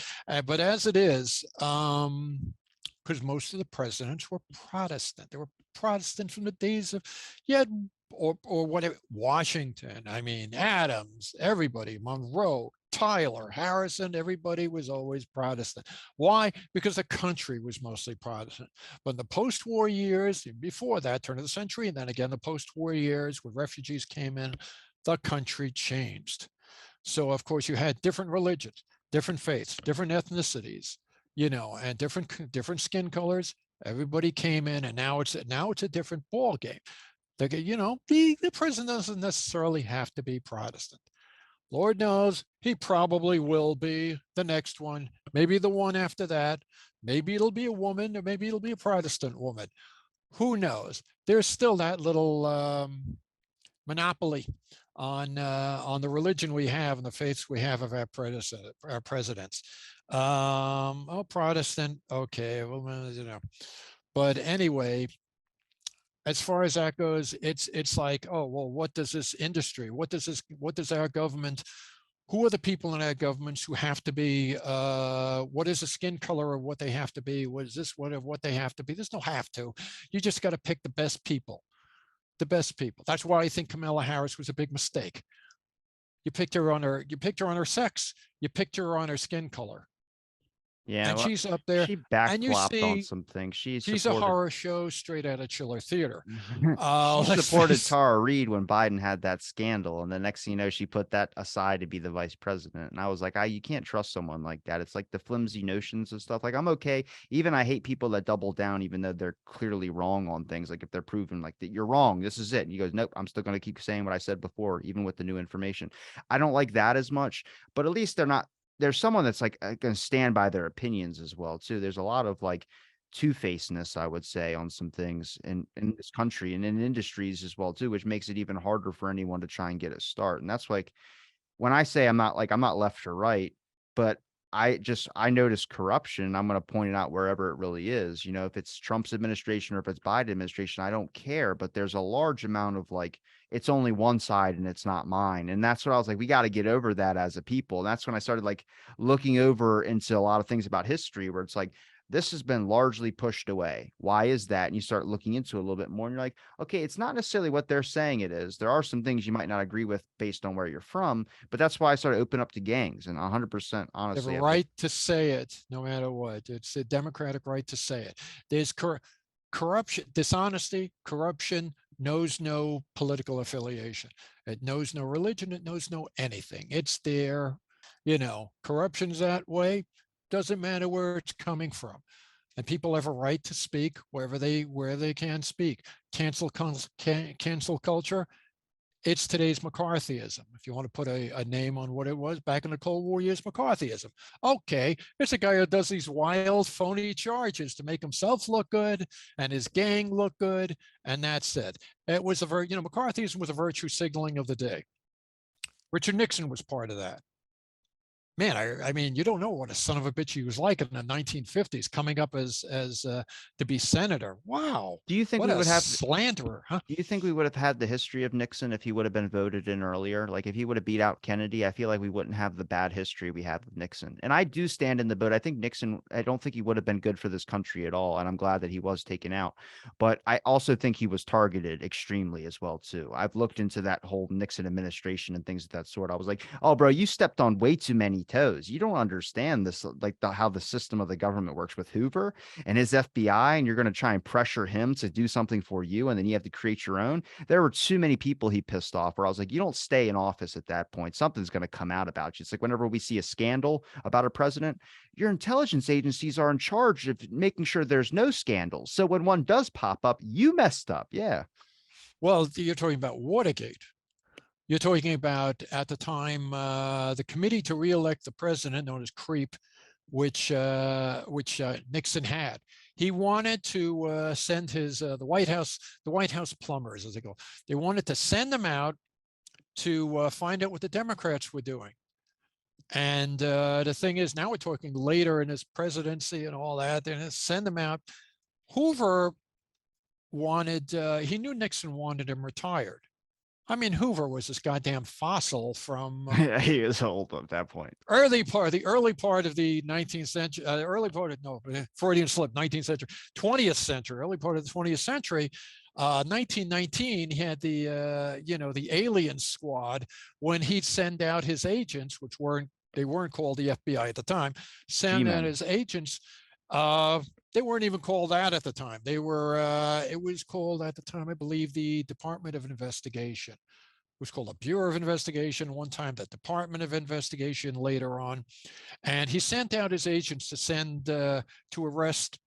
but as it is, because most of the presidents were Protestant. They were Protestant from the days of, yeah, or whatever. Washington. I mean, Adams. Everybody. Monroe. Tyler, Harrison, everybody was always Protestant. Why? Because the country was mostly Protestant. But in the post-war years, before that, turn of the century, and then again the post-war years, when refugees came in, the country changed. So, of course, you had different religions, different faiths, different ethnicities, and different skin colors. Everybody came in, and now it's a different ball game. The president doesn't necessarily have to be Protestant. Lord knows he probably will be the next one, maybe the one after that. Maybe it'll be a woman, or maybe it'll be a Protestant woman. Who knows? There's still that little monopoly on the religion we have and the faiths we have of our presidents. Protestant, okay, well, But anyway, as far as that goes, it's like, oh well, what does this industry, what does our government, who are the people in our governments who have to be, what is the skin color of what they have to be, what is this, what they have to be? There's no have to. You just got to pick the best people. That's why I think Kamala Harris was a big mistake. You picked her on her sex, you picked her on her skin color. Yeah, And well, she's up there, she and you backflopped on see some things. She she's a supported horror show straight out of Chiller Theater. she Let's supported face Tara Reid when Biden had that scandal, and the next thing you know, she put that aside to be the vice president. And I was like, you can't trust someone like that. It's like the flimsy notions of stuff. Like, I'm okay. Even I hate people that double down, even though they're clearly wrong on things. Like if they're proven like that you're wrong, this is it. And he goes, nope, I'm still going to keep saying what I said before, even with the new information. I don't like that as much, but at least there's someone that's like going to stand by their opinions as well too. There's a lot of like two-facedness, I would say, on some things in this country and in industries as well too, which makes it even harder for anyone to try and get a start. And that's like when I say I'm not left or right, but I notice corruption. I'm going to point it out wherever it really is. If it's Trump's administration or if it's Biden administration, I don't care. But there's a large amount of like, it's only one side and it's not mine. And that's what I was like, we got to get over that as a people. And that's when I started like looking over into a lot of things about history where it's like, this has been largely pushed away. Why is that? And you start looking into it a little bit more and you're like, okay, it's not necessarily what they're saying it is. There are some things you might not agree with based on where you're from, but that's why I started opening up to gangs. And 100% they have honestly, a right to say it, no matter what. It's a democratic right to say it. There's corruption, dishonesty, corruption knows no political affiliation. It knows no religion. It knows no anything. It's there. Corruption's that way. Doesn't matter where it's coming from. And people have a right to speak where they can speak. Cancel culture. It's today's McCarthyism. If you want to put a name on what it was back in the Cold War years, McCarthyism. Okay, it's a guy who does these wild, phony charges to make himself look good and his gang look good, and that's it. It was McCarthyism was a virtue signaling of the day. Richard Nixon was part of that. Man, I mean, you don't know what a son of a bitch he was like in the 1950s, coming up as to be senator. Wow, do you think what we a would have slanderer, huh? Do you think we would have had the history of Nixon if he would have been voted in earlier? Like if he would have beat out Kennedy, I feel like we wouldn't have the bad history we have with Nixon. And I do stand in the boat. I think Nixon, I don't think he would have been good for this country at all. And I'm glad that he was taken out. But I also think he was targeted extremely as well, too. I've looked into that whole Nixon administration and things of that sort. I was like, oh, bro, you stepped on way too many toes. You don't understand this, like how the system of the government works with Hoover and his FBI, and you're going to try and pressure him to do something for you. And then you have to create your own. There were too many people he pissed off where I was like, you don't stay in office at that point. Something's going to come out about you. It's like whenever we see a scandal about a president, your intelligence agencies are in charge of making sure there's no scandals. So when one does pop up, you messed up. Yeah. Well, you're talking about Watergate. You're talking about at the time the committee to reelect the president, known as CREEP, which Nixon had. He wanted to send his the White House plumbers, as they go. They wanted to send them out to find out what the Democrats were doing. And the thing is, now we're talking later in his presidency and all that, and send them out. Hoover wanted, he knew Nixon wanted him retired. I mean, Hoover was this goddamn fossil from He is old at that point. the early part of the 19th century, Freudian slip, 19th century, 20th century, early part of the 20th century. 1919, he had the alien squad when he'd send out his agents, which weren't called the FBI at the time, send out his agents. They weren't even called that at the time. They were, it was called at the time, I believe, the Department of Investigation. It was called the Bureau of Investigation, one time the Department of Investigation later on. And he sent out his agents to send, to arrest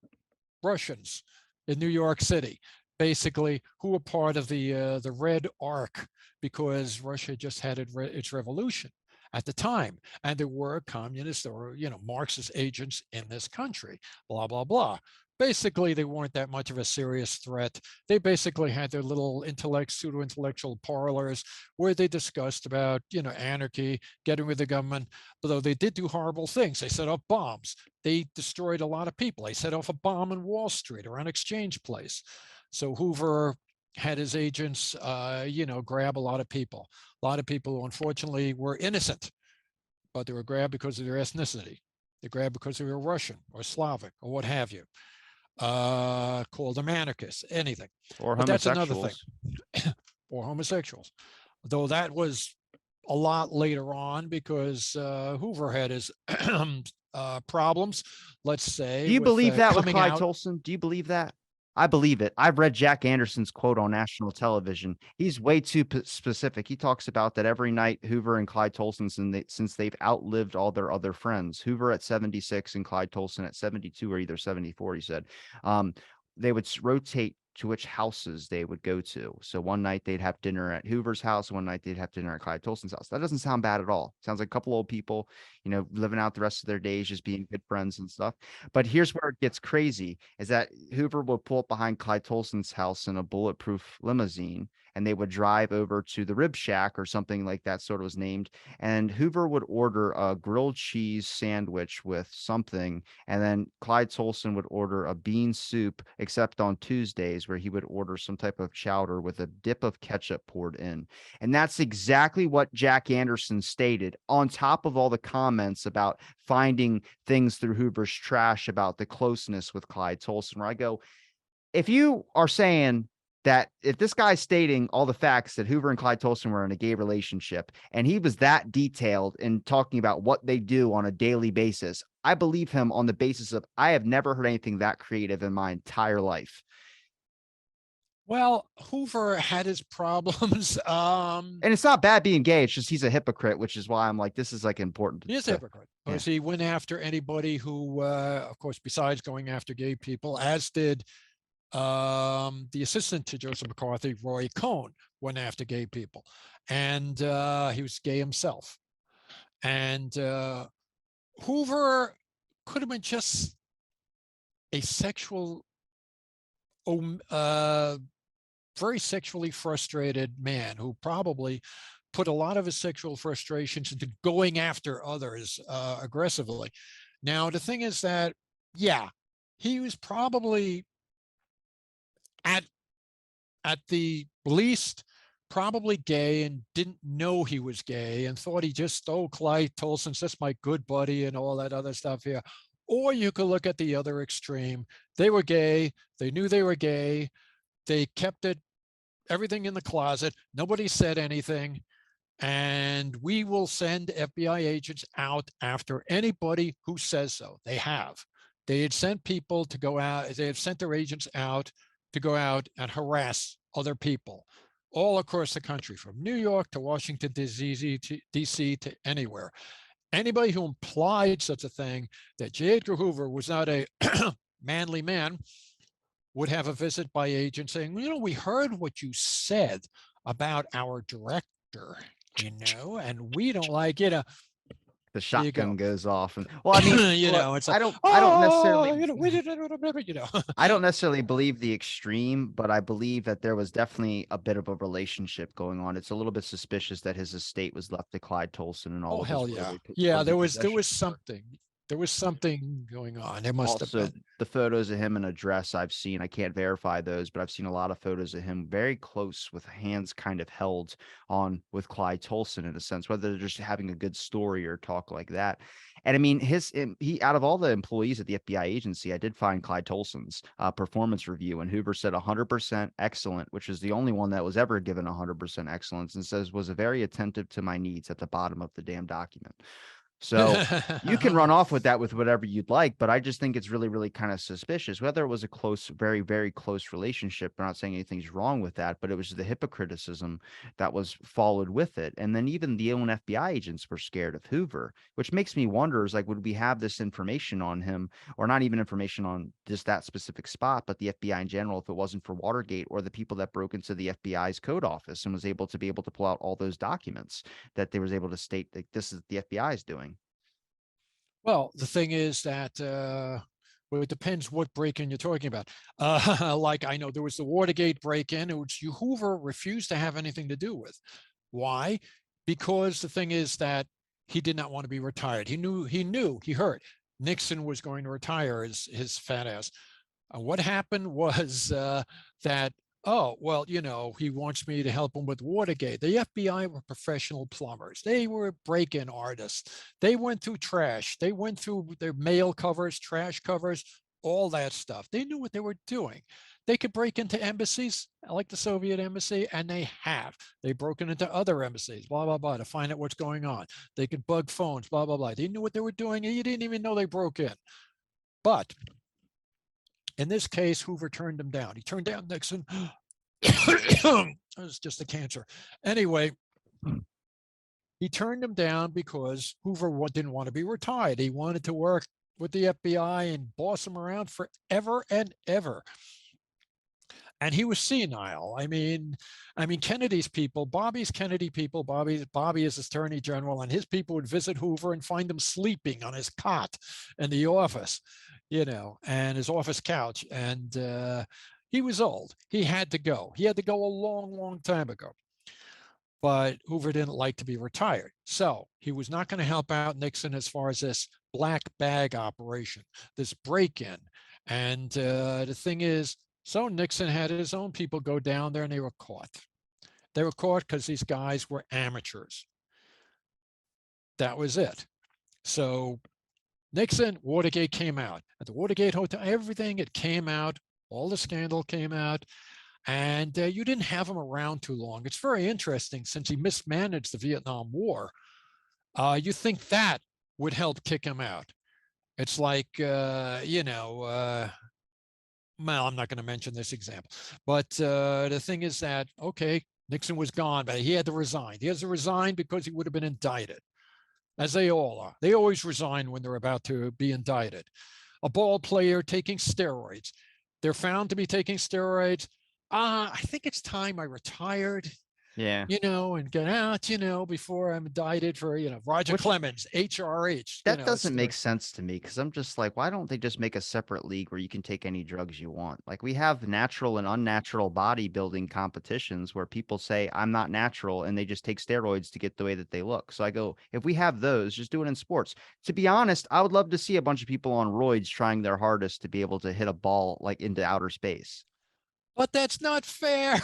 Russians in New York City, basically, who were part of the Red Arc, because Russia just had its revolution at the time, and there were communist or Marxist agents in this country, blah blah blah. Basically, they weren't that much of a serious threat. They basically had their little pseudo-intellectual parlors where they discussed about anarchy, getting rid of the government. Although they did do horrible things, they set up bombs. They destroyed a lot of people. They set off a bomb in Wall Street or on Exchange Place. So Hoover had his agents, grab a lot of people. A lot of people who unfortunately were innocent, but they were grabbed because of their ethnicity. They grabbed because they were Russian or Slavic or what have you. Called them anarchists, anything. Or but homosexuals. That's another thing. Or homosexuals. Though that was a lot later on, because Hoover had his problems, let's say. Do you believe that with Clyde out. Tolson? Do you believe that? I believe it. I've read Jack Anderson's quote on national television. He's way too specific. He talks about that every night Hoover and Clyde Tolson, since they've outlived all their other friends, Hoover at 76 and Clyde Tolson at 72 or either 74, he said, they would rotate to which houses they would go to. So one night they'd have dinner at Hoover's house. One night they'd have dinner at Clyde Tolson's house. That doesn't sound bad at all. Sounds like a couple old people, living out the rest of their days, just being good friends and stuff. But here's where it gets crazy, is that Hoover would pull up behind Clyde Tolson's house in a bulletproof limousine, and they would drive over to the Rib Shack or something like that sort of was named. And Hoover would order a grilled cheese sandwich with something. And then Clyde Tolson would order a bean soup, except on Tuesdays, where he would order some type of chowder with a dip of ketchup poured in. And that's exactly what Jack Anderson stated, on top of all the comments about finding things through Hoover's trash about the closeness with Clyde Tolson, where I go, if you are saying that, if this guy's stating all the facts that Hoover and Clyde Tolson were in a gay relationship, and he was that detailed in talking about what they do on a daily basis, I believe him on the basis of, I have never heard anything that creative in my entire life. Well, Hoover had his problems. And it's not bad being gay. It's just he's a hypocrite, which is why I'm like, this is like important. He is a hypocrite, because he went after anybody who, of course, besides going after gay people, as did the assistant to Joseph McCarthy, Roy Cohn, went after gay people, and he was gay himself. And Hoover could have been just a very sexually frustrated man who probably put a lot of his sexual frustrations into going after others aggressively. Now, the thing is that, yeah, he was probably at the least probably gay and didn't know he was gay and thought he just, Clyde Tolson's just my good buddy and all that other stuff here. Or you could look at the other extreme. They were gay. They knew they were gay. They kept everything in the closet. Nobody said anything. And we will send FBI agents out after anybody who says so. They have. They had sent people to go out. They had sent their agents out to go out and harass other people all across the country, from New York to Washington, D.C. to anywhere. Anybody who implied such a thing, that J. Edgar Hoover was not a manly man, would have a visit by agent saying, we heard what you said about our director, and we don't like it. the There you shotgun go. goes off. And well, I mean, You look, know, it's like, I don't oh, necessarily we did it, I don't necessarily believe the extreme, but I believe that there was definitely a bit of a relationship going on. It's a little bit suspicious that his estate was left to Clyde Tolson and all Oh, of his hell yeah. worldly Yeah, worldly there was possessions. something. There was something going on. There must have Also, been. the photos of him in a dress I've seen, I can't verify those, but I've seen a lot of photos of him very close with hands kind of held on with Clyde Tolson in a sense, whether they're just having a good story or talk like that. And I mean, he out of all the employees at the FBI agency, I did find Clyde Tolson's performance review, and Hoover said 100% excellent, which is the only one that was ever given 100% excellence, and says was very attentive to my needs at the bottom of the damn document. So you can run off with that with whatever you'd like, but I just think it's really, really kind of suspicious. Whether it was a close, very, very close relationship, I'm not saying anything's wrong with that, but it was the hypocriticism that was followed with it. And then even the own FBI agents were scared of Hoover, which makes me wonder is like, would we have this information on him, or not even information on just that specific spot, but the FBI in general, if it wasn't for Watergate or the people that broke into the FBI's code office and was able to pull out all those documents that they was able to state that this is the FBI is doing. Well, the thing is that well, it depends what break-in you're talking about. Like I know there was the Watergate break-in, which Hoover refused to have anything to do with. Why? Because the thing is that he did not want to be retired. He heard Nixon was going to retire his fat ass. What happened was that, oh, well, he wants me to help him with Watergate. The FBI were professional plumbers. They were break-in artists. They went through trash. They went through their mail covers, trash covers, all that stuff. They knew what they were doing. They could break into embassies like the Soviet embassy, and they have. They've broken into other embassies, blah, blah, blah, to find out what's going on. They could bug phones, blah, blah, blah. They knew what they were doing, and you didn't even know they broke in. But in this case, Hoover turned him down. He turned down Nixon. It was just a cancer. Anyway, he turned him down because Hoover didn't want to be retired. He wanted to work with the FBI and boss him around forever and ever. And he was senile. I mean, Kennedy's people, Bobby's Kennedy people, Bobby is attorney general, and his people would visit Hoover and find him sleeping on his cot in the office, and his office couch. And he was old. He had to go. He had to go a long, long time ago. But Hoover didn't like to be retired. So he was not going to help out Nixon as far as this black bag operation, this break-in. And the thing is, so Nixon had his own people go down there, and they were caught. They were caught because these guys were amateurs. That was it. So Nixon, Watergate came out. At the Watergate Hotel, everything, it came out. All the scandal came out. And you didn't have him around too long. It's very interesting since he mismanaged the Vietnam War. You think that would help kick him out. It's like, well, I'm not going to mention this example, but the thing is that, okay, Nixon was gone, but he had to resign. He has to resign because he would have been indicted, as they all are. They always resign when they're about to be indicted. A ball player taking steroids. They're found to be taking steroids. I think it's time I retired. Yeah. And get out, before I'm indicted for, Roger Clemens, HRH. That doesn't make sense to me because I'm just like, why don't they just make a separate league where you can take any drugs you want? Like we have natural and unnatural bodybuilding competitions where people say, I'm not natural, and they just take steroids to get the way that they look. So I go, if we have those, just do it in sports. To be honest, I would love to see a bunch of people on roids trying their hardest to be able to hit a ball like into outer space. But that's not fair.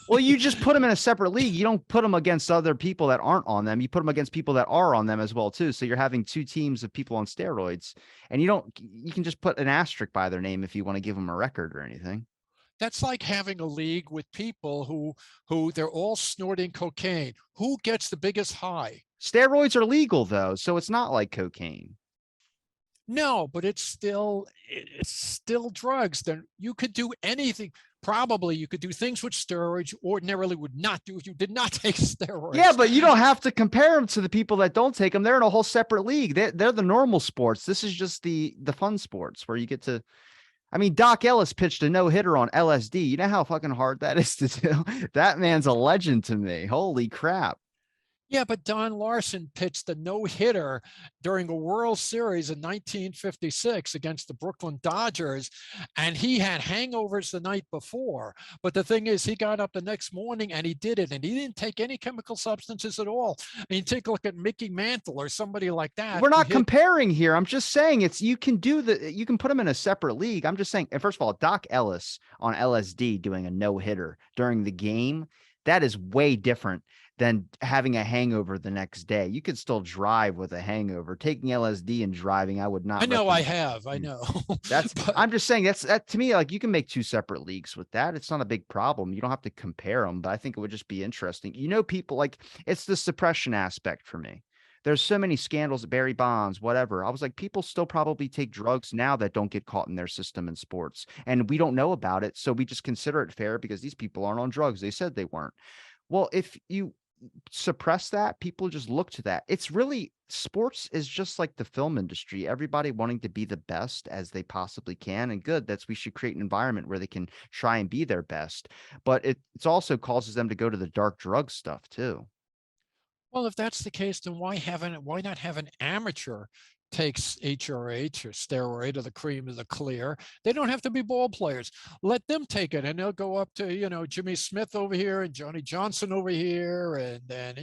Well, you just put them in a separate league. You don't put them against other people that aren't on them. You put them against people that are on them as well, too. So you're having two teams of people on steroids, and you can just put an asterisk by their name if you want to give them a record or anything. That's like having a league with people who they're all snorting cocaine. Who gets the biggest high? Steroids are legal, though, so it's not like cocaine. No, but it's still drugs. Then you could do anything. Probably you could do things with steroids you ordinarily would not do if you did not take steroids. Yeah, but you don't have to compare them to the people that don't take them. They're in a whole separate league. They're the normal sports. This is just the fun sports where you get to. I mean, Doc Ellis pitched a no-hitter on LSD. You know how fucking hard that is to do? That man's a legend to me. Holy crap. Yeah, but Don Larson pitched a no-hitter during a World Series in 1956 against the Brooklyn Dodgers, and he had hangovers the night before. But the thing is, he got up the next morning and he did it, and he didn't take any chemical substances at all. I mean, take a look at Mickey Mantle or somebody like that We're who not hit. comparing here. I'm just saying you can put them in a separate league. I'm just saying, and first of all, Doc Ellis on LSD doing a no-hitter during the game, that is way different than having a hangover the next day. You could still drive with a hangover. Taking LSD and driving, I would I not know I recommend. have, I know. But I'm just saying that to me, like you can make two separate leagues with that. It's not a big problem. You don't have to compare them, but I think it would just be interesting. People like it's the suppression aspect for me. There's so many scandals, Barry Bonds, whatever. I was like, people still probably take drugs now that don't get caught in their system in sports. And we don't know about it. So we just consider it fair because these people aren't on drugs. They said they weren't. Well, if you suppress that, people just look to that. It's really sports is just like the film industry. Everybody wanting to be the best as they possibly can. And good, we should create an environment where they can try and be their best. But it's also causes them to go to the dark drug stuff too. well, if that's the case, then why not have an amateur takes HRH or steroid or the cream of the clear? They don't have to be ball players. Let them take it, and they'll go up to Jimmy Smith over here and Johnny Johnson over here, and then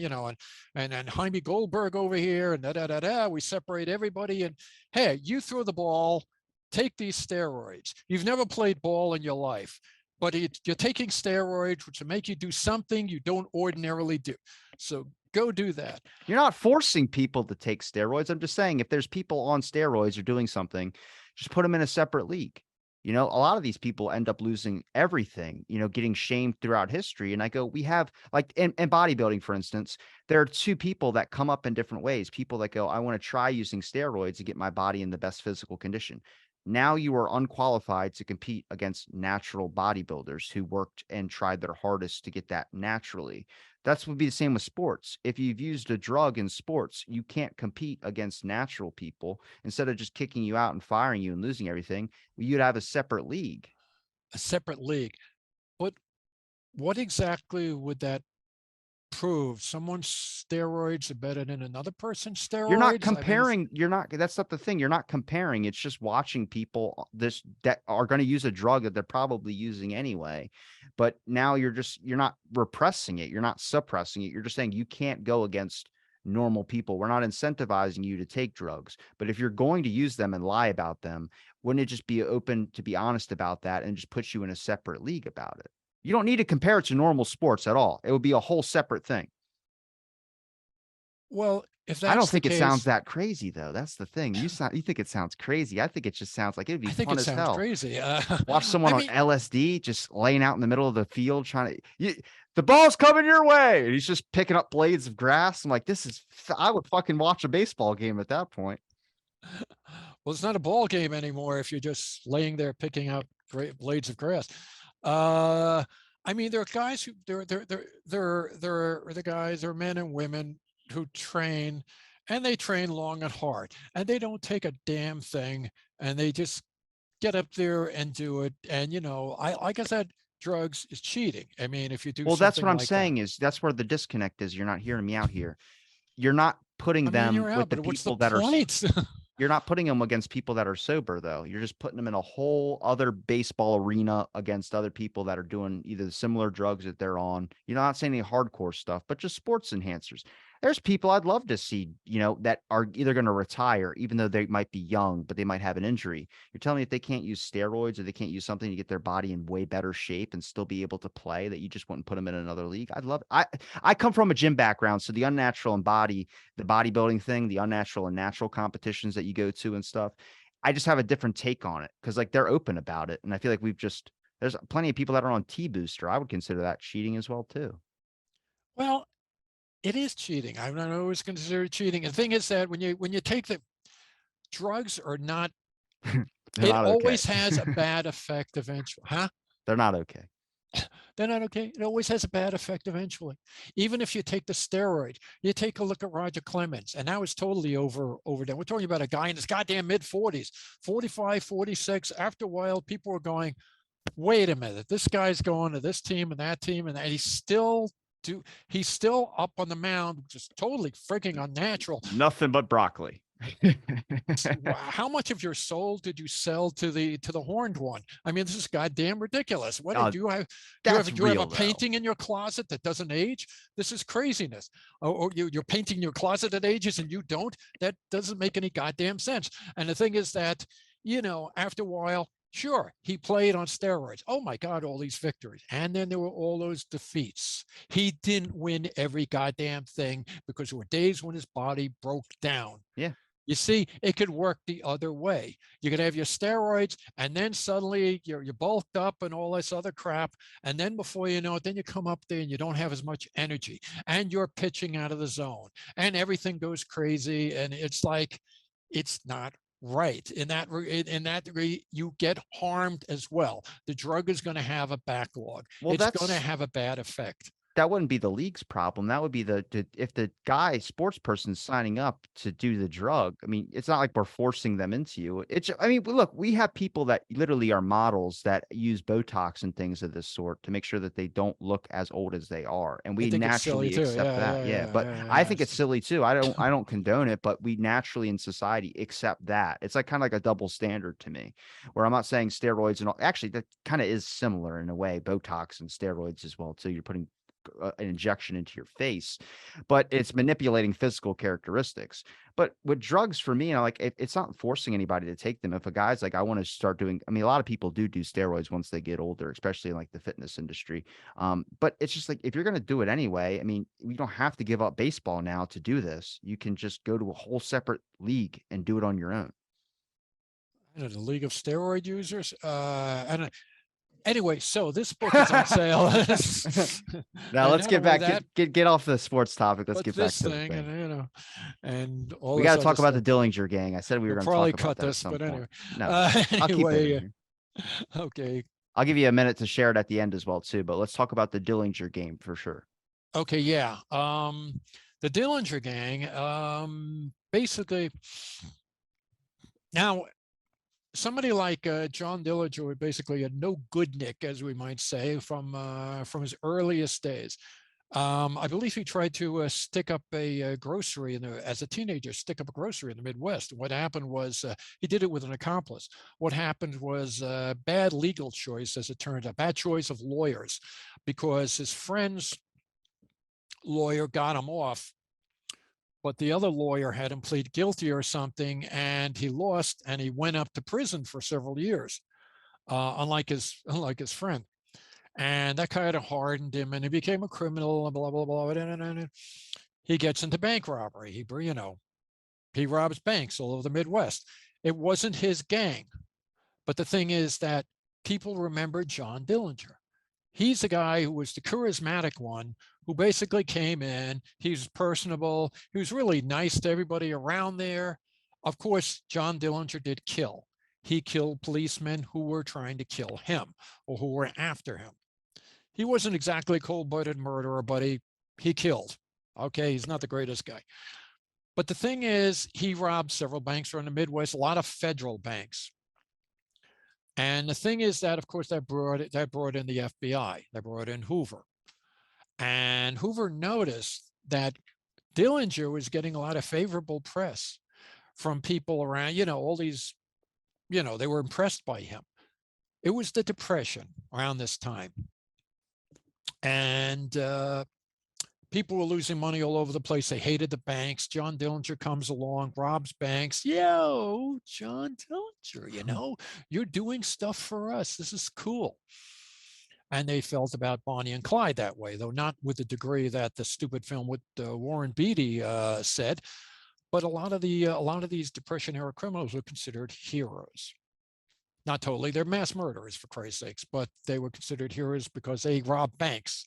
and Jaime Goldberg over here, and da da da da. We separate everybody, and hey, you throw the ball, take these steroids. You've never played ball in your life, but you're taking steroids, which will make you do something you don't ordinarily do. So go do that. You're not forcing people to take steroids. I'm just saying if there's people on steroids or doing something, just put them in a separate league. A lot of these people end up losing everything, getting shamed throughout history. And I go, we have like in bodybuilding, for instance, there are two people that come up in different ways. People that go, I want to try using steroids to get my body in the best physical condition. Now you are unqualified to compete against natural bodybuilders who worked and tried their hardest to get that naturally. That's would be the same with sports. If you've used a drug in sports, you can't compete against natural people. Instead of just kicking you out and firing you and losing everything, you'd have a separate league. A separate league. But what exactly would that prove? Someone's steroids are better than another person's You're not steroids? I mean, comparing. You're not. That's not the thing. You're not comparing. It's just watching people that are going to use a drug that they're probably using anyway. But now you're not repressing it. You're not suppressing it. You're just saying you can't go against normal people. We're not incentivizing you to take drugs. But if you're going to use them and lie about them, wouldn't it just be open to be honest about that and just put you in a separate league about it? You don't need to compare it to normal sports at all. It would be a whole separate thing. well, if I don't that's the think it sounds case, that crazy though. That's the thing. You think it sounds crazy. I think it just sounds like it'd be I think fun it as sounds hell. crazy. Watch someone I on mean, LSD just laying out in the middle of the field trying to the ball's coming your way. And he's just picking up blades of grass. I'm like, I would fucking watch a baseball game at that point. well, it's not a ball game anymore if you're just laying there picking out great blades of grass. Uh, I mean, there are guys who there are the guys, there are men and women who train, and they train long and hard, and they don't take a damn thing, and they just get up there and do it. And I like I said, drugs is cheating. I mean, if you do Well, that's something what I'm like that. saying is that's where the disconnect is. You're not hearing me out here. You're not putting I mean, them you're with out, the but what's the people that are point? You're not putting them against people that are sober, though. You're just putting them in a whole other baseball arena against other people that are doing either the similar drugs that they're on. You're not saying any hardcore stuff, but just sports enhancers. There's people I'd love to see, that are either going to retire, even though they might be young, but they might have an injury. You're telling me if they can't use steroids or they can't use something to get their body in way better shape and still be able to play, that you just wouldn't put them in another league? I'd love it. I come from a gym background, so the unnatural and the bodybuilding thing, the unnatural and natural competitions that you go to and stuff. I just have a different take on it because like they're open about it. And I feel like there's plenty of people that are on T-Booster. I would consider that cheating as well, too. Well, it is cheating. I'm not always consider it cheating. The thing is that when you take the drugs are not, They're it not okay. always has a bad effect eventually. Huh? They're not okay. They're not okay. It always has a bad effect eventually. Even if you take the steroid, you take a look at Roger Clemens, and now it's totally overdone. We're talking about a guy in his goddamn mid 40s, 45, 46. After a while, people are going, wait a minute, this guy's going to this team and that team, and he's still he's still up on the mound, just totally freaking unnatural. Nothing but broccoli. How much of your soul did you sell to the horned one? I mean, this is goddamn ridiculous. What Oh, do you have? that's Do you have a real though. painting in your closet that doesn't age? This is craziness. Or you're painting your closet that ages and you don't? That doesn't make any goddamn sense. And the thing is that, after a while, sure, he played on steroids. Oh my God, all these victories. And then there were all those defeats. He didn't win every goddamn thing because there were days when his body broke down. Yeah. You see, it could work the other way. You could have your steroids, and then suddenly you're bulked up and all this other crap. And then before you know it, then you come up there and you don't have as much energy, and you're pitching out of the zone, and everything goes crazy. And it's like, it's not right. In that degree, you get harmed as well. The drug is going to have a backlog. Well, It's going to have a bad effect. That wouldn't be the league's problem. That would be if the sports person's signing up to do the drug. I mean, it's not like we're forcing them into you. I mean, look, we have people that literally are models that use Botox and things of this sort to make sure that they don't look as old as they are, and we naturally accept that. Yeah, but I think it's silly too. I don't condone it, but we naturally in society accept that. It's like kind of like a double standard to me, where I'm not saying steroids and all. Actually, that kind of is similar in a way, Botox and steroids as well. So you're putting an injection into your face, but it's manipulating physical characteristics. But with drugs, for me, like it's not forcing anybody to take them. If a guy's like, I want to start doing, I mean, a lot of people do steroids once they get older, especially in like the fitness industry. But it's just like, if you're going to do it anyway, I mean, we don't have to give up baseball now to do this. You can just go to a whole separate league and do it on your own. The League of Steroid Users. Anyway, so this book is on sale. Now let's get back, get off the sports topic. Let's get back to this thing, and all. We got to talk about the Dillinger gang. I said we were going to probably talk about cut this, but anyway. No, I'll keep it. Okay. I'll give you a minute to share it at the end as well too. But let's talk about the Dillinger game for sure. Okay, yeah. The Dillinger gang, basically. Now, somebody like John Dillinger, basically a no good Nick, as we might say, from his earliest days. I believe he tried to stick up a grocery as a teenager, stick up a grocery in the Midwest. What happened was he did it with an accomplice. What happened was bad legal choice, as it turned out, bad choice of lawyers, because his friend's lawyer got him off, but the other lawyer had him plead guilty or something, and he lost, and he went up to prison for several years, unlike his friend. And that kind of hardened him, and he became a criminal, and blah, blah, blah. And he gets into bank robbery. He robs banks all over the Midwest. It wasn't his gang. But the thing is that people remember John Dillinger. He's the guy who was the charismatic one, who basically came in. He was personable. He was really nice to everybody around there. Of course, John Dillinger did kill. He killed policemen who were trying to kill him or who were after him. He wasn't exactly a cold-blooded murderer, but he killed. Okay, he's not the greatest guy. But the thing is, he robbed several banks around the Midwest, a lot of federal banks. And the thing is that, of course, that brought in the FBI. That brought in Hoover. And Hoover noticed that Dillinger was getting a lot of favorable press from people around, all these, they were impressed by him. It was the Depression around this time. And people were losing money all over the place. They hated the banks. John Dillinger comes along, robs banks. Yo, John Dillinger, you're doing stuff for us. This is cool. And they felt about Bonnie and Clyde that way, though not with the degree that the stupid film with Warren Beatty said. But a lot of these Depression era criminals were considered heroes. Not totally, they're mass murderers, for Christ's sakes, but they were considered heroes because they robbed banks.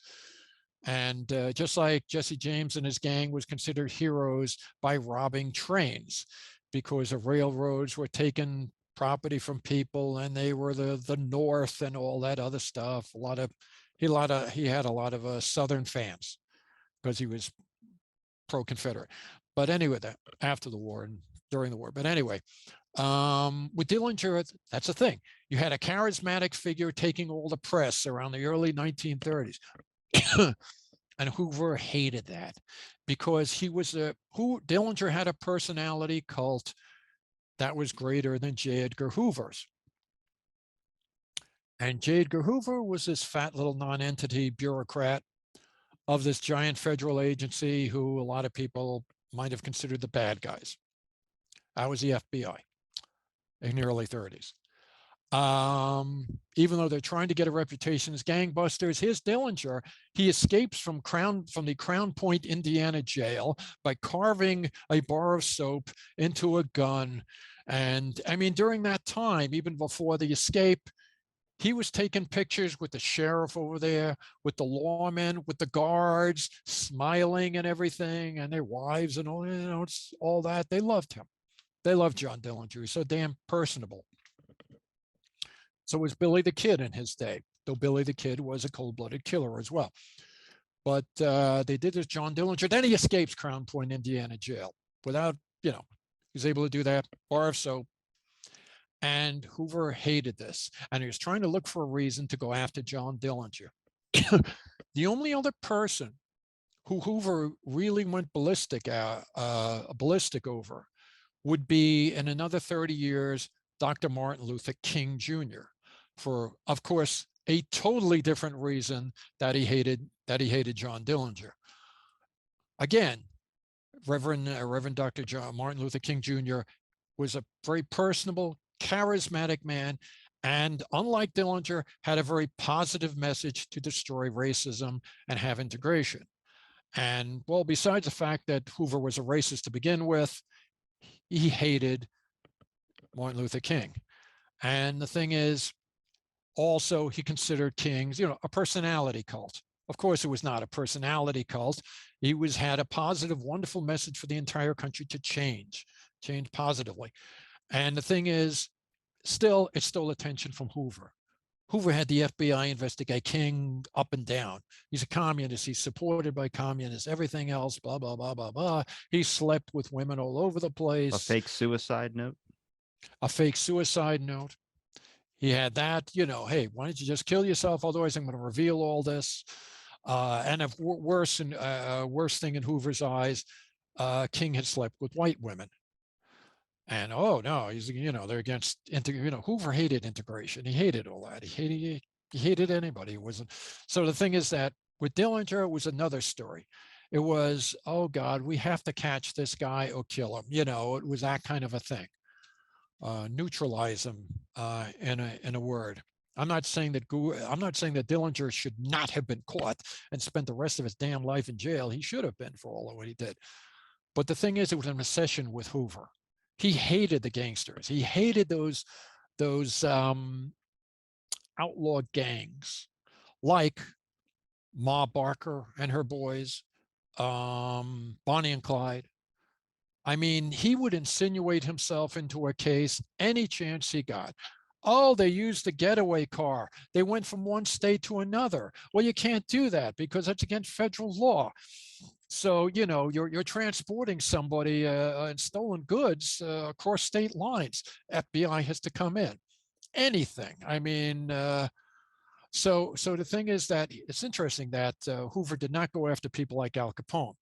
And just like Jesse James and his gang was considered heroes by robbing trains, because the railroads were taking property from people, and they were the North and all that other stuff. He had a lot of Southern fans because he was pro-Confederate. But anyway, after the war and during the war. But anyway, with Dillinger, that's the thing. You had a charismatic figure taking all the press around the early 1930s. And Hoover hated that because Dillinger had a personality cult that was greater than J. Edgar Hoover's. And J. Edgar Hoover was this fat little non-entity bureaucrat of this giant federal agency who a lot of people might have considered the bad guys. That was the FBI in the early 30s. Even though they're trying to get a reputation as gangbusters, here's Dillinger. He escapes from the Crown Point, Indiana jail by carving a bar of soap into a gun. And I mean, during that time, even before the escape, he was taking pictures with the sheriff over there, with the lawmen, with the guards, smiling and everything, and their wives and all, all that. They loved him. They loved John Dillinger. He's so damn personable. So was Billy the Kid in his day, though Billy the Kid was a cold-blooded killer as well. But they did this John Dillinger. Then he escapes Crown Point, Indiana jail without, he's able to do that, bar of soap. And Hoover hated this. And he was trying to look for a reason to go after John Dillinger. The only other person who Hoover really went ballistic over would be, in another 30 years, Dr. Martin Luther King Jr. for, of course, a totally different reason that he hated John Dillinger. Again, Reverend Dr. Martin Luther King Jr. was a very personable, charismatic man, and unlike Dillinger, had a very positive message to destroy racism and have integration. And well, besides the fact that Hoover was a racist to begin with, he hated Martin Luther King. And the thing is, also, he considered King's, a personality cult. Of course, it was not a personality cult. He had a positive, wonderful message for the entire country to change positively. And the thing is, it stole attention from Hoover. Hoover had the FBI investigate King up and down. He's a communist. He's supported by communists, everything else, blah, blah, blah, blah, blah. He slept with women all over the place. A fake suicide note. He had that, hey, why don't you just kill yourself? Otherwise, I'm going to reveal all this. And a worse thing in Hoover's eyes, King had slept with white women. And oh no, they're against Hoover hated integration. He hated all that. He hated anybody who wasn't. So the thing is that with Dillinger, it was another story. It was, oh God, we have to catch this guy or kill him. It was that kind of a thing. Neutralize him, in a word. I'm not saying that Dillinger should not have been caught and spent the rest of his damn life in jail. He should have been for all of what he did. But the thing is, it was an obsession with Hoover. He hated the gangsters. He hated those outlaw gangs, like Ma Barker and her boys, Bonnie and Clyde. I mean, he would insinuate himself into a case any chance he got. Oh, they used the getaway car. They went from one state to another. Well, you can't do that because that's against federal law. So, you're transporting somebody and stolen goods across state lines. FBI has to come in. Anything. I mean, so the thing is that it's interesting that Hoover did not go after people like Al Capone,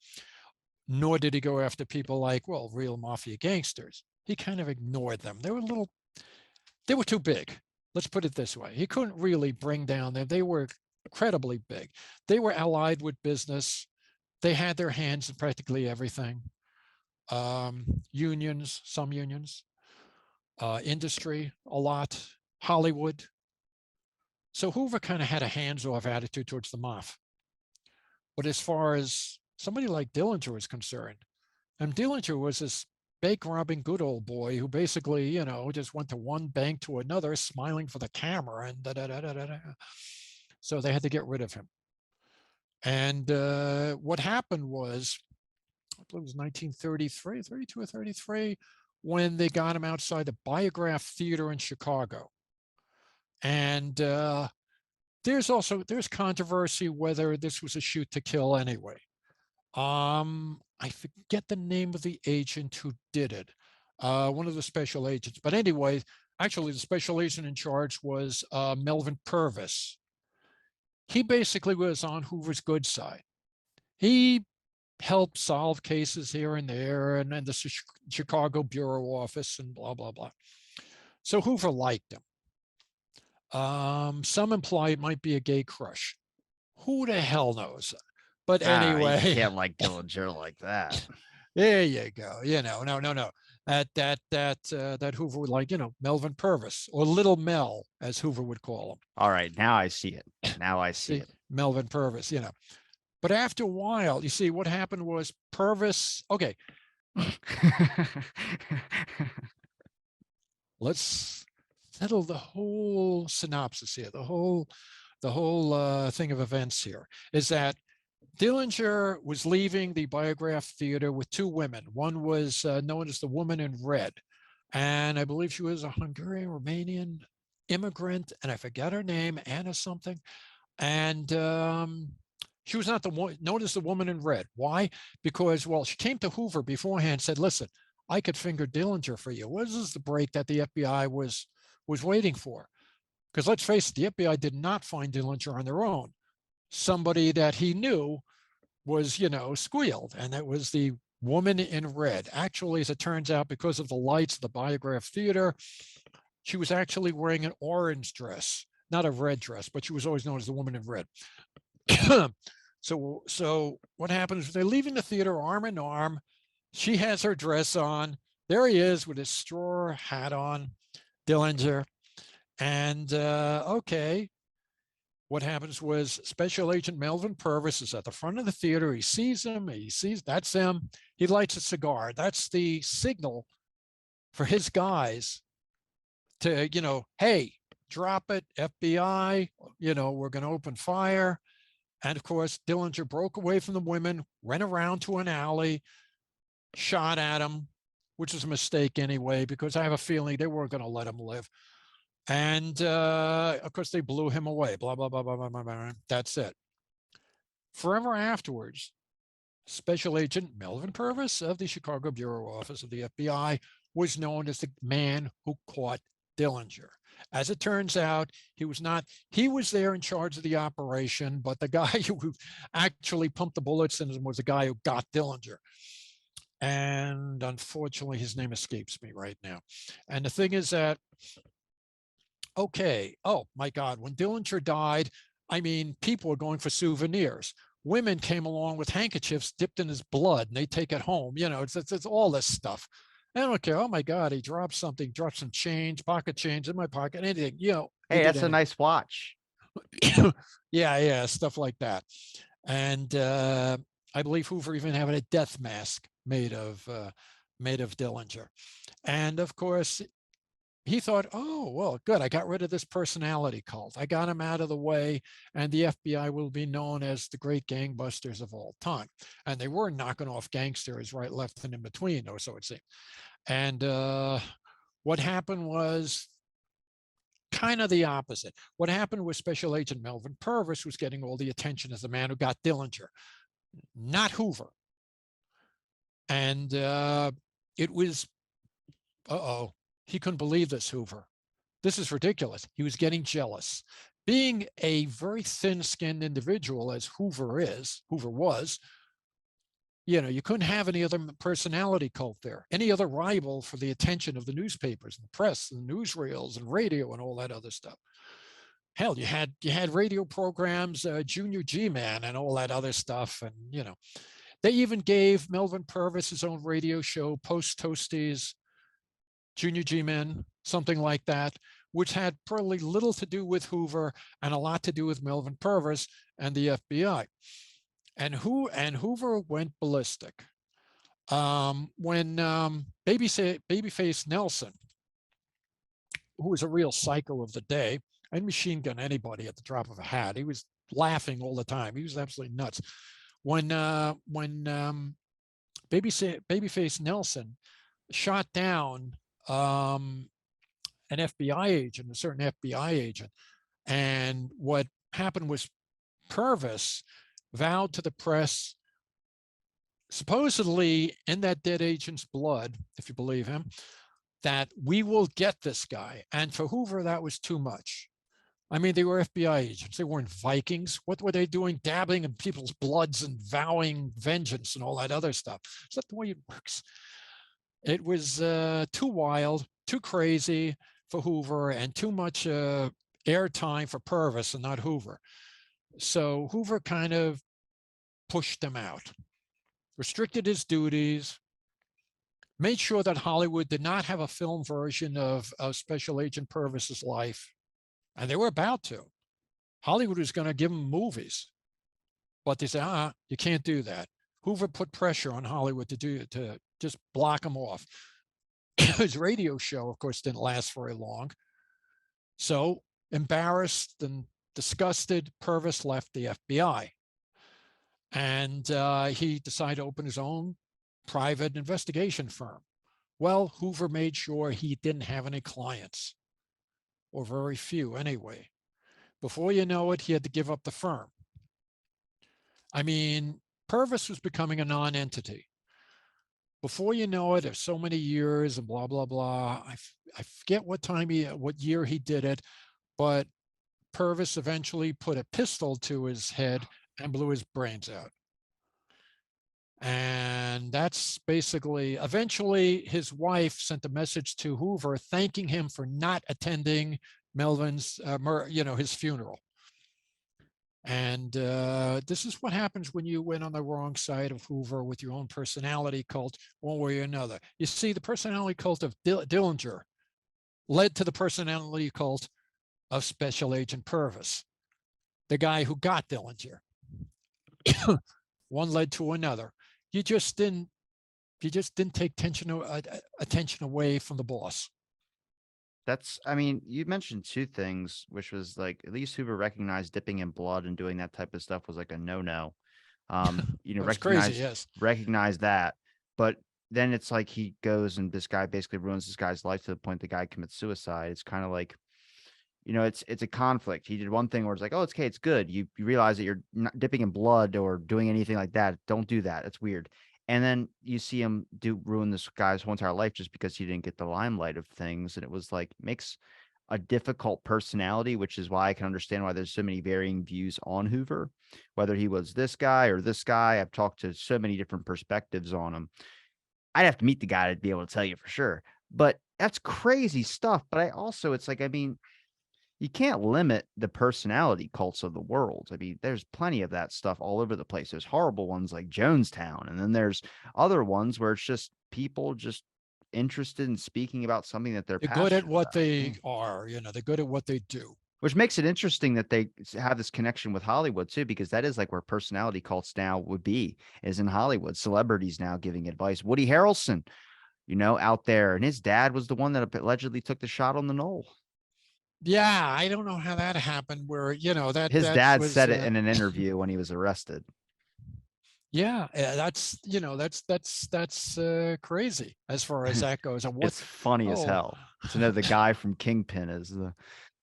nor did he go after people like, real mafia gangsters. He kind of ignored them. They were too big. Let's put it this way. He couldn't really bring down them. They were incredibly big. They were allied with business. They had their hands in practically everything. Unions, some unions, industry, a lot, Hollywood. So Hoover kind of had a hands-off attitude towards the mafia. But as far as somebody like Dillinger was concerned, and Dillinger was this bank-robbing good old boy who basically, just went to one bank to another, smiling for the camera, and da-da-da-da-da. So they had to get rid of him. And what happened was, I believe it was 1933, 32 or 33, when they got him outside the Biograph Theater in Chicago. And there's controversy whether this was a shoot to kill anyway. I forget the name of the agent who did it, one of the special agents. But anyway, actually the special agent in charge was Melvin Purvis. He basically was on Hoover's good side. He helped solve cases here and there, and the Chicago bureau office and blah, blah, blah. So Hoover liked him. Some imply it might be a gay crush. Who the hell knows? But You anyway, can't like Dillinger like that. there you go. No. That Hoover would like, Melvin Purvis, or Little Mel, as Hoover would call him. All right, now I see it. Now I see it. Melvin Purvis, But after a while, you see, what happened was Purvis. Okay, let's settle the whole synopsis here. The whole thing of events here is that Dillinger was leaving the Biograph Theater with two women. One was known as the Woman in Red, and I believe she was a Hungarian Romanian immigrant, and I forget her name, Anna something. And she was not the one known as the Woman in Red. Why? Because, well, she came to Hoover beforehand and said, listen, I could finger Dillinger for you. This is the break that the FBI was waiting for. Because let's face it, the FBI did not find Dillinger on their own. Somebody that he knew was, squealed, and that was the Woman in Red. Actually, as it turns out, because of the lights of the Biograph Theater, she was actually wearing an orange dress, not a red dress, but she was always known as the Woman in Red. So what happens? They're leaving the theater arm in arm. She has her dress on. There he is with his straw hat on, Dillinger. And okay, what happens was Special Agent Melvin Purvis is at the front of the theater. He sees him. He sees that's him. He lights a cigar. That's the signal for his guys to, hey, drop it, FBI, we're going to open fire. And of course, Dillinger broke away from the women, went around to an alley, shot at him, which was a mistake anyway, because I have a feeling they weren't going to let him live. And of course, they blew him away, blah, blah, blah, blah, blah, blah, blah. That's it. Forever afterwards, Special Agent Melvin Purvis of the Chicago Bureau Office of the FBI was known as the man who caught Dillinger. As it turns out, he was there in charge of the operation, but the guy who actually pumped the bullets in him was the guy who got Dillinger. And unfortunately, his name escapes me right now. And the thing is that, okay, oh my God, when Dillinger died, I mean, people were going for souvenirs. Women came along with handkerchiefs dipped in his blood, and they take it home. It's all this stuff. I don't care. Oh my God, he dropped something, dropped some change, pocket change in my pocket, anything, Hey, that's a nice watch. Yeah, stuff like that. And I believe Hoover even having a death mask made of Dillinger. And of course, he thought, oh, well, good. I got rid of this personality cult. I got him out of the way, and the FBI will be known as the great gangbusters of all time. And they were knocking off gangsters right, left, and in between, or so it seemed. And what happened was kind of the opposite. What happened was Special Agent Melvin Purvis was getting all the attention as the man who got Dillinger, not Hoover. And it was, he couldn't believe this, Hoover. This is ridiculous. He was getting jealous. Being a very thin-skinned individual, as Hoover was, you couldn't have any other personality cult there, any other rival for the attention of the newspapers and the press and newsreels and radio and all that other stuff. Hell, you had radio programs, Junior G-Man and all that other stuff. And, they even gave Melvin Purvis his own radio show, Post Toasties, Junior G-Men, something like that, which had probably little to do with Hoover and a lot to do with Melvin Purvis and the FBI. And Hoover went ballistic. When Babyface Nelson, who was a real psycho of the day, and machine gun anybody at the drop of a hat, he was laughing all the time. He was absolutely nuts. When Babyface Nelson shot down an FBI agent, a certain FBI agent, and what happened was Purvis vowed to the press, supposedly in that dead agent's blood, if you believe him, that we will get this guy. And for Hoover, that was too much. I mean, they were FBI agents. They weren't Vikings. What were they doing? Dabbling in people's bloods and vowing vengeance and all that other stuff. Is that the way it works? It was too wild, too crazy for Hoover, and too much airtime for Purvis and not Hoover. So Hoover kind of pushed them out, restricted his duties, made sure that Hollywood did not have a film version of Special Agent Purvis's life. And they were about to. Hollywood was going to give them movies, but they said, you can't do that. Hoover put pressure on Hollywood to just block them off. His radio show, of course, didn't last very long. So, embarrassed and disgusted, Purvis left the FBI. And he decided to open his own private investigation firm. Well, Hoover made sure he didn't have any clients, or very few anyway. Before you know it, he had to give up the firm. I mean, Purvis was becoming a non-entity. Before you know it, there's so many years and blah, blah, blah. I forget what year he did it, but Purvis eventually put a pistol to his head and blew his brains out. And that's basically, eventually his wife sent a message to Hoover thanking him for not attending Melvin's, his funeral. And this is what happens when you went on the wrong side of Hoover with your own personality cult, one way or another. You see, the personality cult of Dillinger led to the personality cult of Special Agent Purvis, the guy who got Dillinger. One led to another. You just didn't take attention away from the boss. I mean, you mentioned two things, which was like, at least Hoover recognized dipping in blood and doing that type of stuff was like a no-no. Recognize that. But then it's like he goes and this guy basically ruins this guy's life to the point the guy commits suicide. It's kind of like, it's a conflict. He did one thing where it's like, oh, it's okay, it's good. You realize that you're not dipping in blood or doing anything like that. Don't do that. It's weird. And then you see him ruin this guy's whole entire life just because he didn't get the limelight of things. And it was like, makes a difficult personality, which is why I can understand why there's so many varying views on Hoover, whether he was this guy or this guy. I've talked to so many different perspectives on him. I'd have to meet the guy to be able to tell you for sure, but that's crazy stuff. But it's like, I mean, you can't limit the personality cults of the world. I mean, there's plenty of that stuff all over the place. There's horrible ones like Jonestown, and then there's other ones where it's just people just interested in speaking about something that they're good at what they are. They're good at what they do. Which makes it interesting that they have this connection with Hollywood too, because that is like where personality cults now would be, is in Hollywood. Celebrities now giving advice. Woody Harrelson, out there, and his dad was the one that allegedly took the shot on the knoll. Yeah, I don't know how that happened. Where that his dad said it in an interview when he was arrested. Yeah, that's crazy as far as that goes. It's funny as hell to know the guy from Kingpin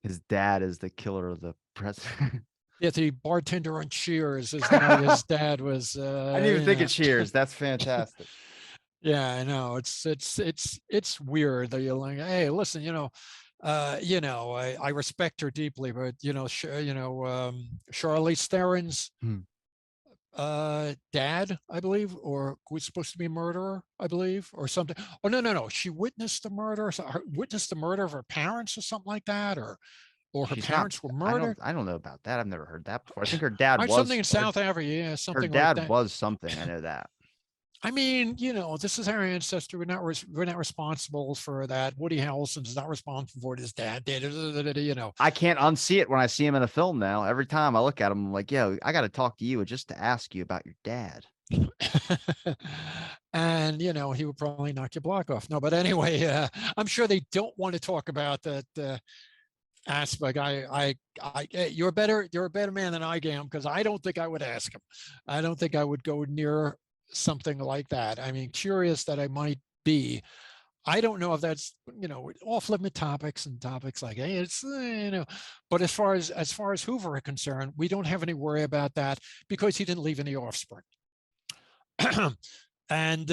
his dad is the killer of the president. Yeah, the bartender on Cheers. His dad was. I didn't even think of Cheers. That's fantastic. Yeah, I know. It's weird that you're like, hey, listen, I respect her deeply, but Charlize Theron's dad, I believe, or was supposed to be a murderer, I believe, or something. Oh, no. She witnessed the murder, witnessed the murder of her parents or something like that, or her parents were murdered. I don't know about that. I've never heard that before. I think her dad was something in South Africa. Yeah, something. Her dad like that. was something. I know that. I mean, this is our ancestor. We're not responsible for that. Woody Harrelson's not responsible for what his dad did. I can't unsee it when I see him in a film now. Every time I look at him, I'm like, yo, I got to talk to you just to ask you about your dad. And he would probably knock your block off. No, but anyway, I'm sure they don't want to talk about that aspect. You're a better man than I am, because I don't think I would ask him. I don't think I would go near something like that. I mean, curious that I might be. I don't know if that's off limit topics and topics like, hey, it's but as far as Hoover are concerned, we don't have any worry about that because he didn't leave any offspring. And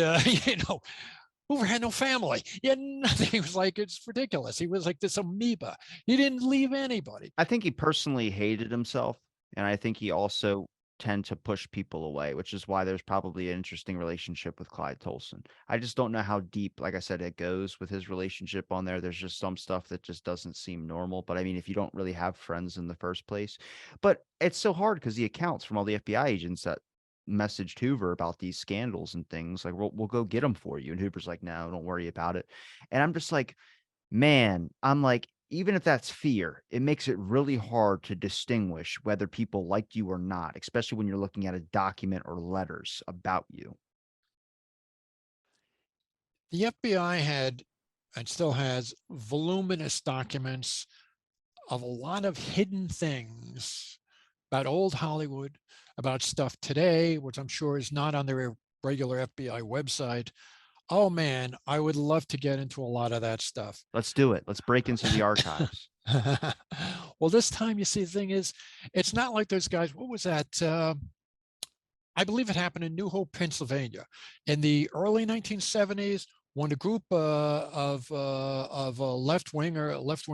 Hoover had no family. He had nothing. He was like, it's ridiculous. He was like this amoeba. He didn't leave anybody. I think he personally hated himself, and I think he also tend to push people away, which is why there's probably an interesting relationship with Clyde Tolson. I just don't know how deep, like I said, it goes with his relationship on there. There's just some stuff that just doesn't seem normal. But I mean, if you don't really have friends in the first place, but it's so hard because the accounts from all the FBI agents that messaged Hoover about these scandals and things like, we'll go get them for you. And Hoover's like, no, don't worry about it. And I'm just like, man, I'm like, even if that's fear, it makes it really hard to distinguish whether people like you or not, especially when you're looking at a document or letters about you. The FBI had and still has voluminous documents of a lot of hidden things about old Hollywood, about stuff today, which I'm sure is not on their regular FBI website. Oh man, I would love to get into a lot of that stuff. Let's do it. Let's break into the archives. Well, this time, you see, the thing is, it's not like those guys. What was that? I believe it happened in New Hope, Pennsylvania, in the early 1970s, when a group of a left wing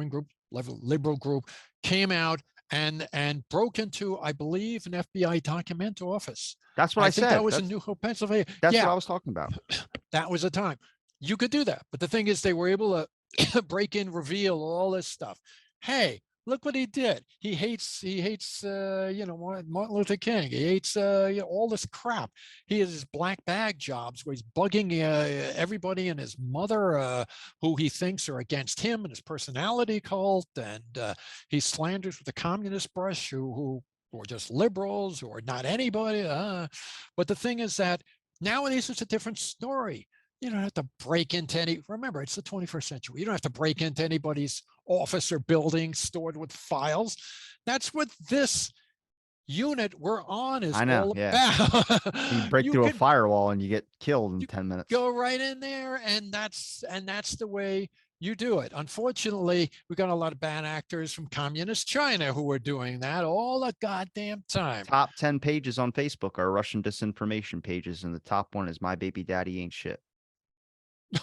group, liberal group, came out and broke into, I believe, an FBI document office. That's what I think said. that was in New Hope, Pennsylvania. That's what Yeah, I was talking about. that was a time you could do that. But the thing is, they were able to break in, reveal all this stuff. Hey, look what he did. He hates Martin Luther King. He hates all this crap. He has his black bag jobs where he's bugging everybody and his mother, who he thinks are against him and his personality cult. And he slanders with the communist brush who are just liberals or not anybody. But the thing is that nowadays it's a different story. You don't have to break into any, remember, it's the 21st century. You don't have to break into anybody's office or building stored with files. That's what this unit we're on is all about. You break through a firewall and you get killed in 10 minutes. Go right in there, and that's the way you do it. Unfortunately, we got a lot of bad actors from communist China who are doing that all the goddamn time. Top 10 pages on Facebook are Russian disinformation pages, and the top one is "My baby daddy ain't shit."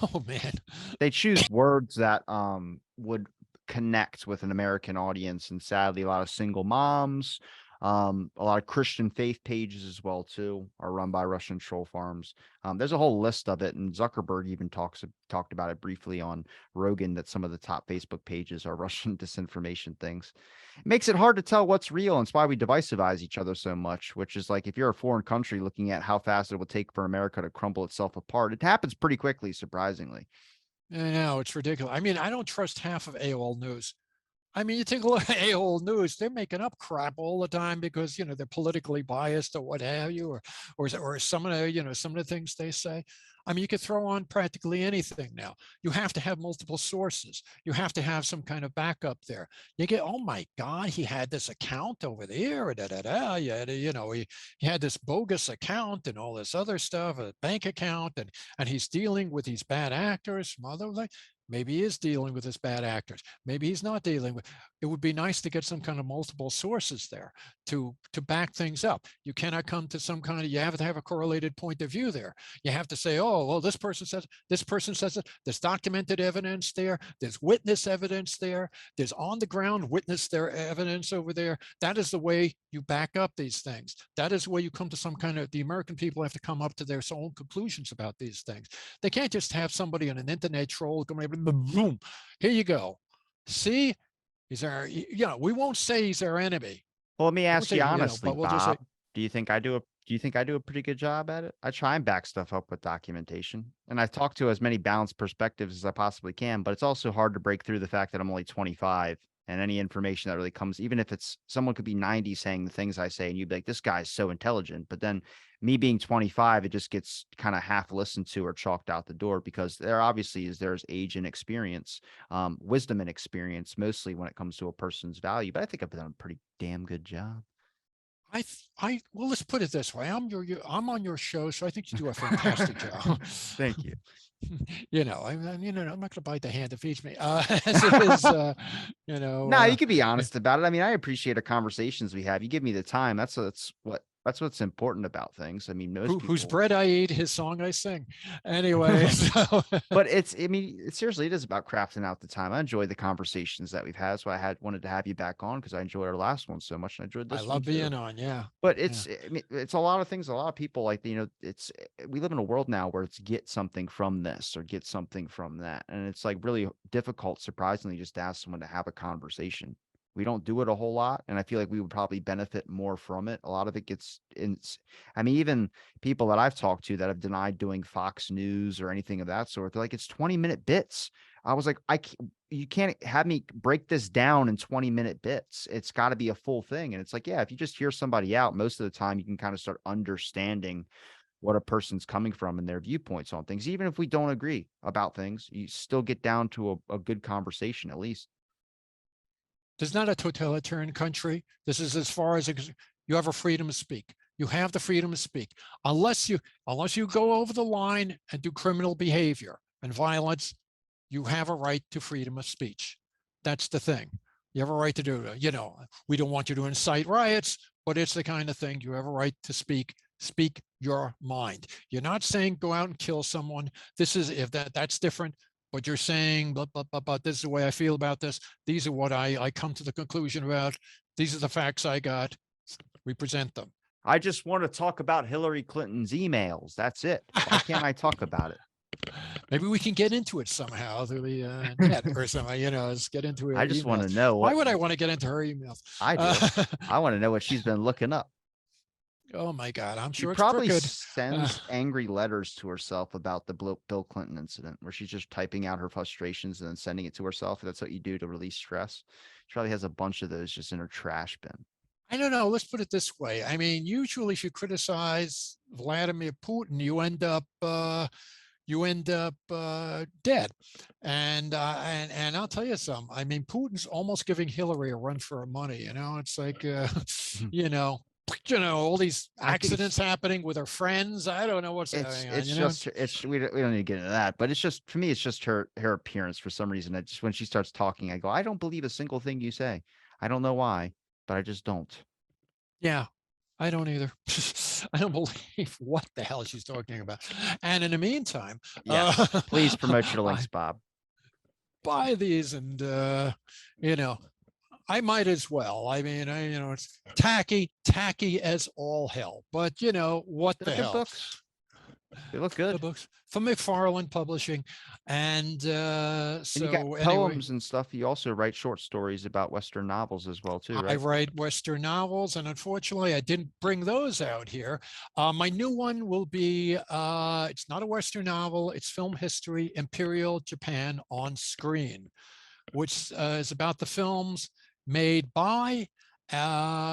Oh man. They choose words that would connect with an American audience, and sadly a lot of single moms, a lot of Christian faith pages as well too are run by Russian troll farms. There's a whole list of it, and Zuckerberg even talked about it briefly on Rogan, that some of the top Facebook pages are Russian disinformation things. It makes it hard to tell what's real, and it's why we divisivize each other so much, which is like, if you're a foreign country looking at how fast it will take for America to crumble itself apart, it happens pretty quickly, surprisingly. I know, it's ridiculous. I mean, I don't trust half of AOL News. I mean, you take a look at AOL News, they're making up crap all the time because, they're politically biased or what have you, or some of the things they say. I mean, you could throw on practically anything now. You have to have multiple sources. You have to have some kind of backup there. You get, oh my God, he had this account over there, he had this bogus account and all this other stuff, a bank account, and he's dealing with these bad actors, maybe he is dealing with his bad actors. Maybe he's not dealing with. It would be nice to get some kind of multiple sources there to back things up. You cannot come to some kind of, you have to have a correlated point of view there. You have to say, oh, well, this person says it. There's documented evidence there. There's witness evidence there. There's on the ground witness there evidence over there. That is the way you back up these things. That is where you come to some kind of, the American people have to come up to their own conclusions about these things. They can't just have somebody on an internet troll come boom, here you go. See, he's our, we won't say he's our enemy. Well, let me ask you honestly, we'll Bob, do you think I do a pretty good job at it? I try and back stuff up with documentation, and I talk to as many balanced perspectives as I possibly can, but it's also hard to break through the fact that I'm only 25, and any information that really comes, even if it's someone could be 90 saying the things I say, and you'd be like, this guy's so intelligent, but then me being 25, it just gets kind of half listened to or chalked out the door, because there's age and experience, wisdom and experience, mostly when it comes to a person's value. But I think I've done a pretty damn good job. Well, let's put it this way. I'm on your show, so I think you do a fantastic job. Thank you. I'm not going to bite the hand that feeds me. As it is, No, you can be honest about it. I mean, I appreciate the conversations we have. You give me the time. That's what That's what's important about things. I mean, most Whose people. bread I eat, his song I sing. Anyway, so But I mean, seriously, it is about crafting out the time. I enjoy the conversations that we've had. So wanted to have you back on because I enjoyed our last one so much. And I enjoyed I this one love too. being on. Yeah. But Yeah. I mean, it's a lot of things. A lot of people like, we live in a world now where it's get something from this or get something from that. And it's like really difficult, surprisingly, just to ask someone to have a conversation. We don't do it a whole lot. And I feel like we would probably benefit more from it. A lot of it gets in. I mean, even people that I've talked to that have denied doing Fox News or anything of that sort, they're like, it's 20-minute bits. I was like, you can't have me break this down in 20-minute bits. It's got to be a full thing. And it's like, yeah, if you just hear somebody out, most of the time you can kind of start understanding what a person's coming from and their viewpoints on things. Even if we don't agree about things, you still get down to a good conversation at least. This is not a totalitarian country. This is as far as you have a freedom to speak. You have the freedom to speak, unless you go over the line and do criminal behavior and violence. You have a right to freedom of speech. That's the thing. You have a right to do it. We don't want you to incite riots, but it's the kind of thing you have a right to speak your mind. You're not saying go out and kill someone. This is if that's different. But you're saying, blah, blah, blah, blah, this is the way I feel about this. These are what I come to the conclusion about. These are the facts I got. We present them. I just want to talk about Hillary Clinton's emails. That's it. Why can't I talk about it? Maybe we can get into it somehow through the net or something. Let's get into her I just want emails. to know Why would I want to get into her emails? I do. I want to know what she's been looking up. Oh my God, I'm She sure it's probably crooked. sends angry letters to herself about the Bill Clinton incident, where she's just typing out her frustrations and then sending it to herself. That's what you do to release stress. She probably has a bunch of those just in her trash bin. I don't know. Let's put it this way. I mean, usually if you criticize Vladimir Putin, you end up dead. And I'll tell you something. I mean, Putin's almost giving Hillary a run for her money. It's like, all these accidents happening with her friends. I don't know what's going on. We don't need to get into that, but it's just, for me, it's just her appearance. For some reason, when she starts talking, I go, I don't believe a single thing you say. I don't know why, but I just don't. Yeah, I don't either. I don't believe what the hell she's talking about. And in the meantime, yes, please promote your links, Bob. Buy these, and I might as well. I mean, it's tacky as all hell. But what the hell? Books. They look good. The books from McFarland Publishing, and so and you got poems and stuff. You also write short stories about Western novels as well, too, right? I write Western novels, and unfortunately, I didn't bring those out here. My new one will be. It's not a Western novel. It's film history, Imperial Japan on Screen, which is about the films made by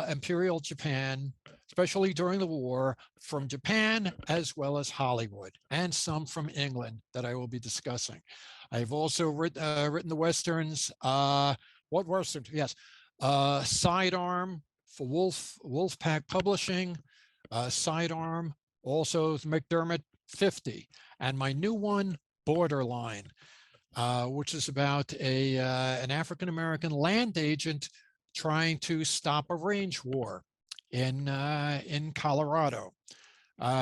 Imperial Japan, especially during the war, from Japan as well as Hollywood, and some from England that I will be discussing. I've also written the Westerns. What Westerns? Yes. Sidearm for Wolfpack Publishing. Sidearm, also McDermott 50. And my new one, Borderline, which is about an African-American land agent trying to stop a range war in Colorado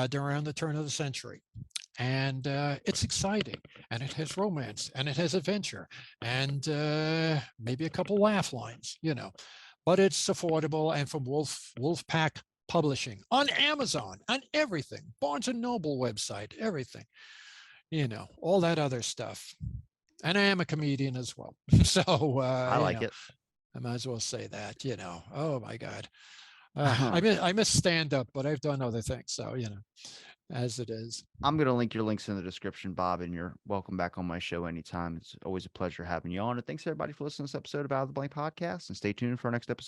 during the turn of the century. And it's exciting, and it has romance, and it has adventure, and maybe a couple laugh lines, but it's affordable, and from Wolfpack Publishing on Amazon, on everything, Barnes and Noble website, everything, all that other stuff. And I am a comedian as well. So I like it. I might as well say that, oh my God. I miss stand-up, but I've done other things. So, as it is. I'm going to link your links in the description, Bob, and you're welcome back on my show anytime. It's always a pleasure having you on. And thanks everybody for listening to this episode of Out of the Blank Podcast, and stay tuned for our next episode.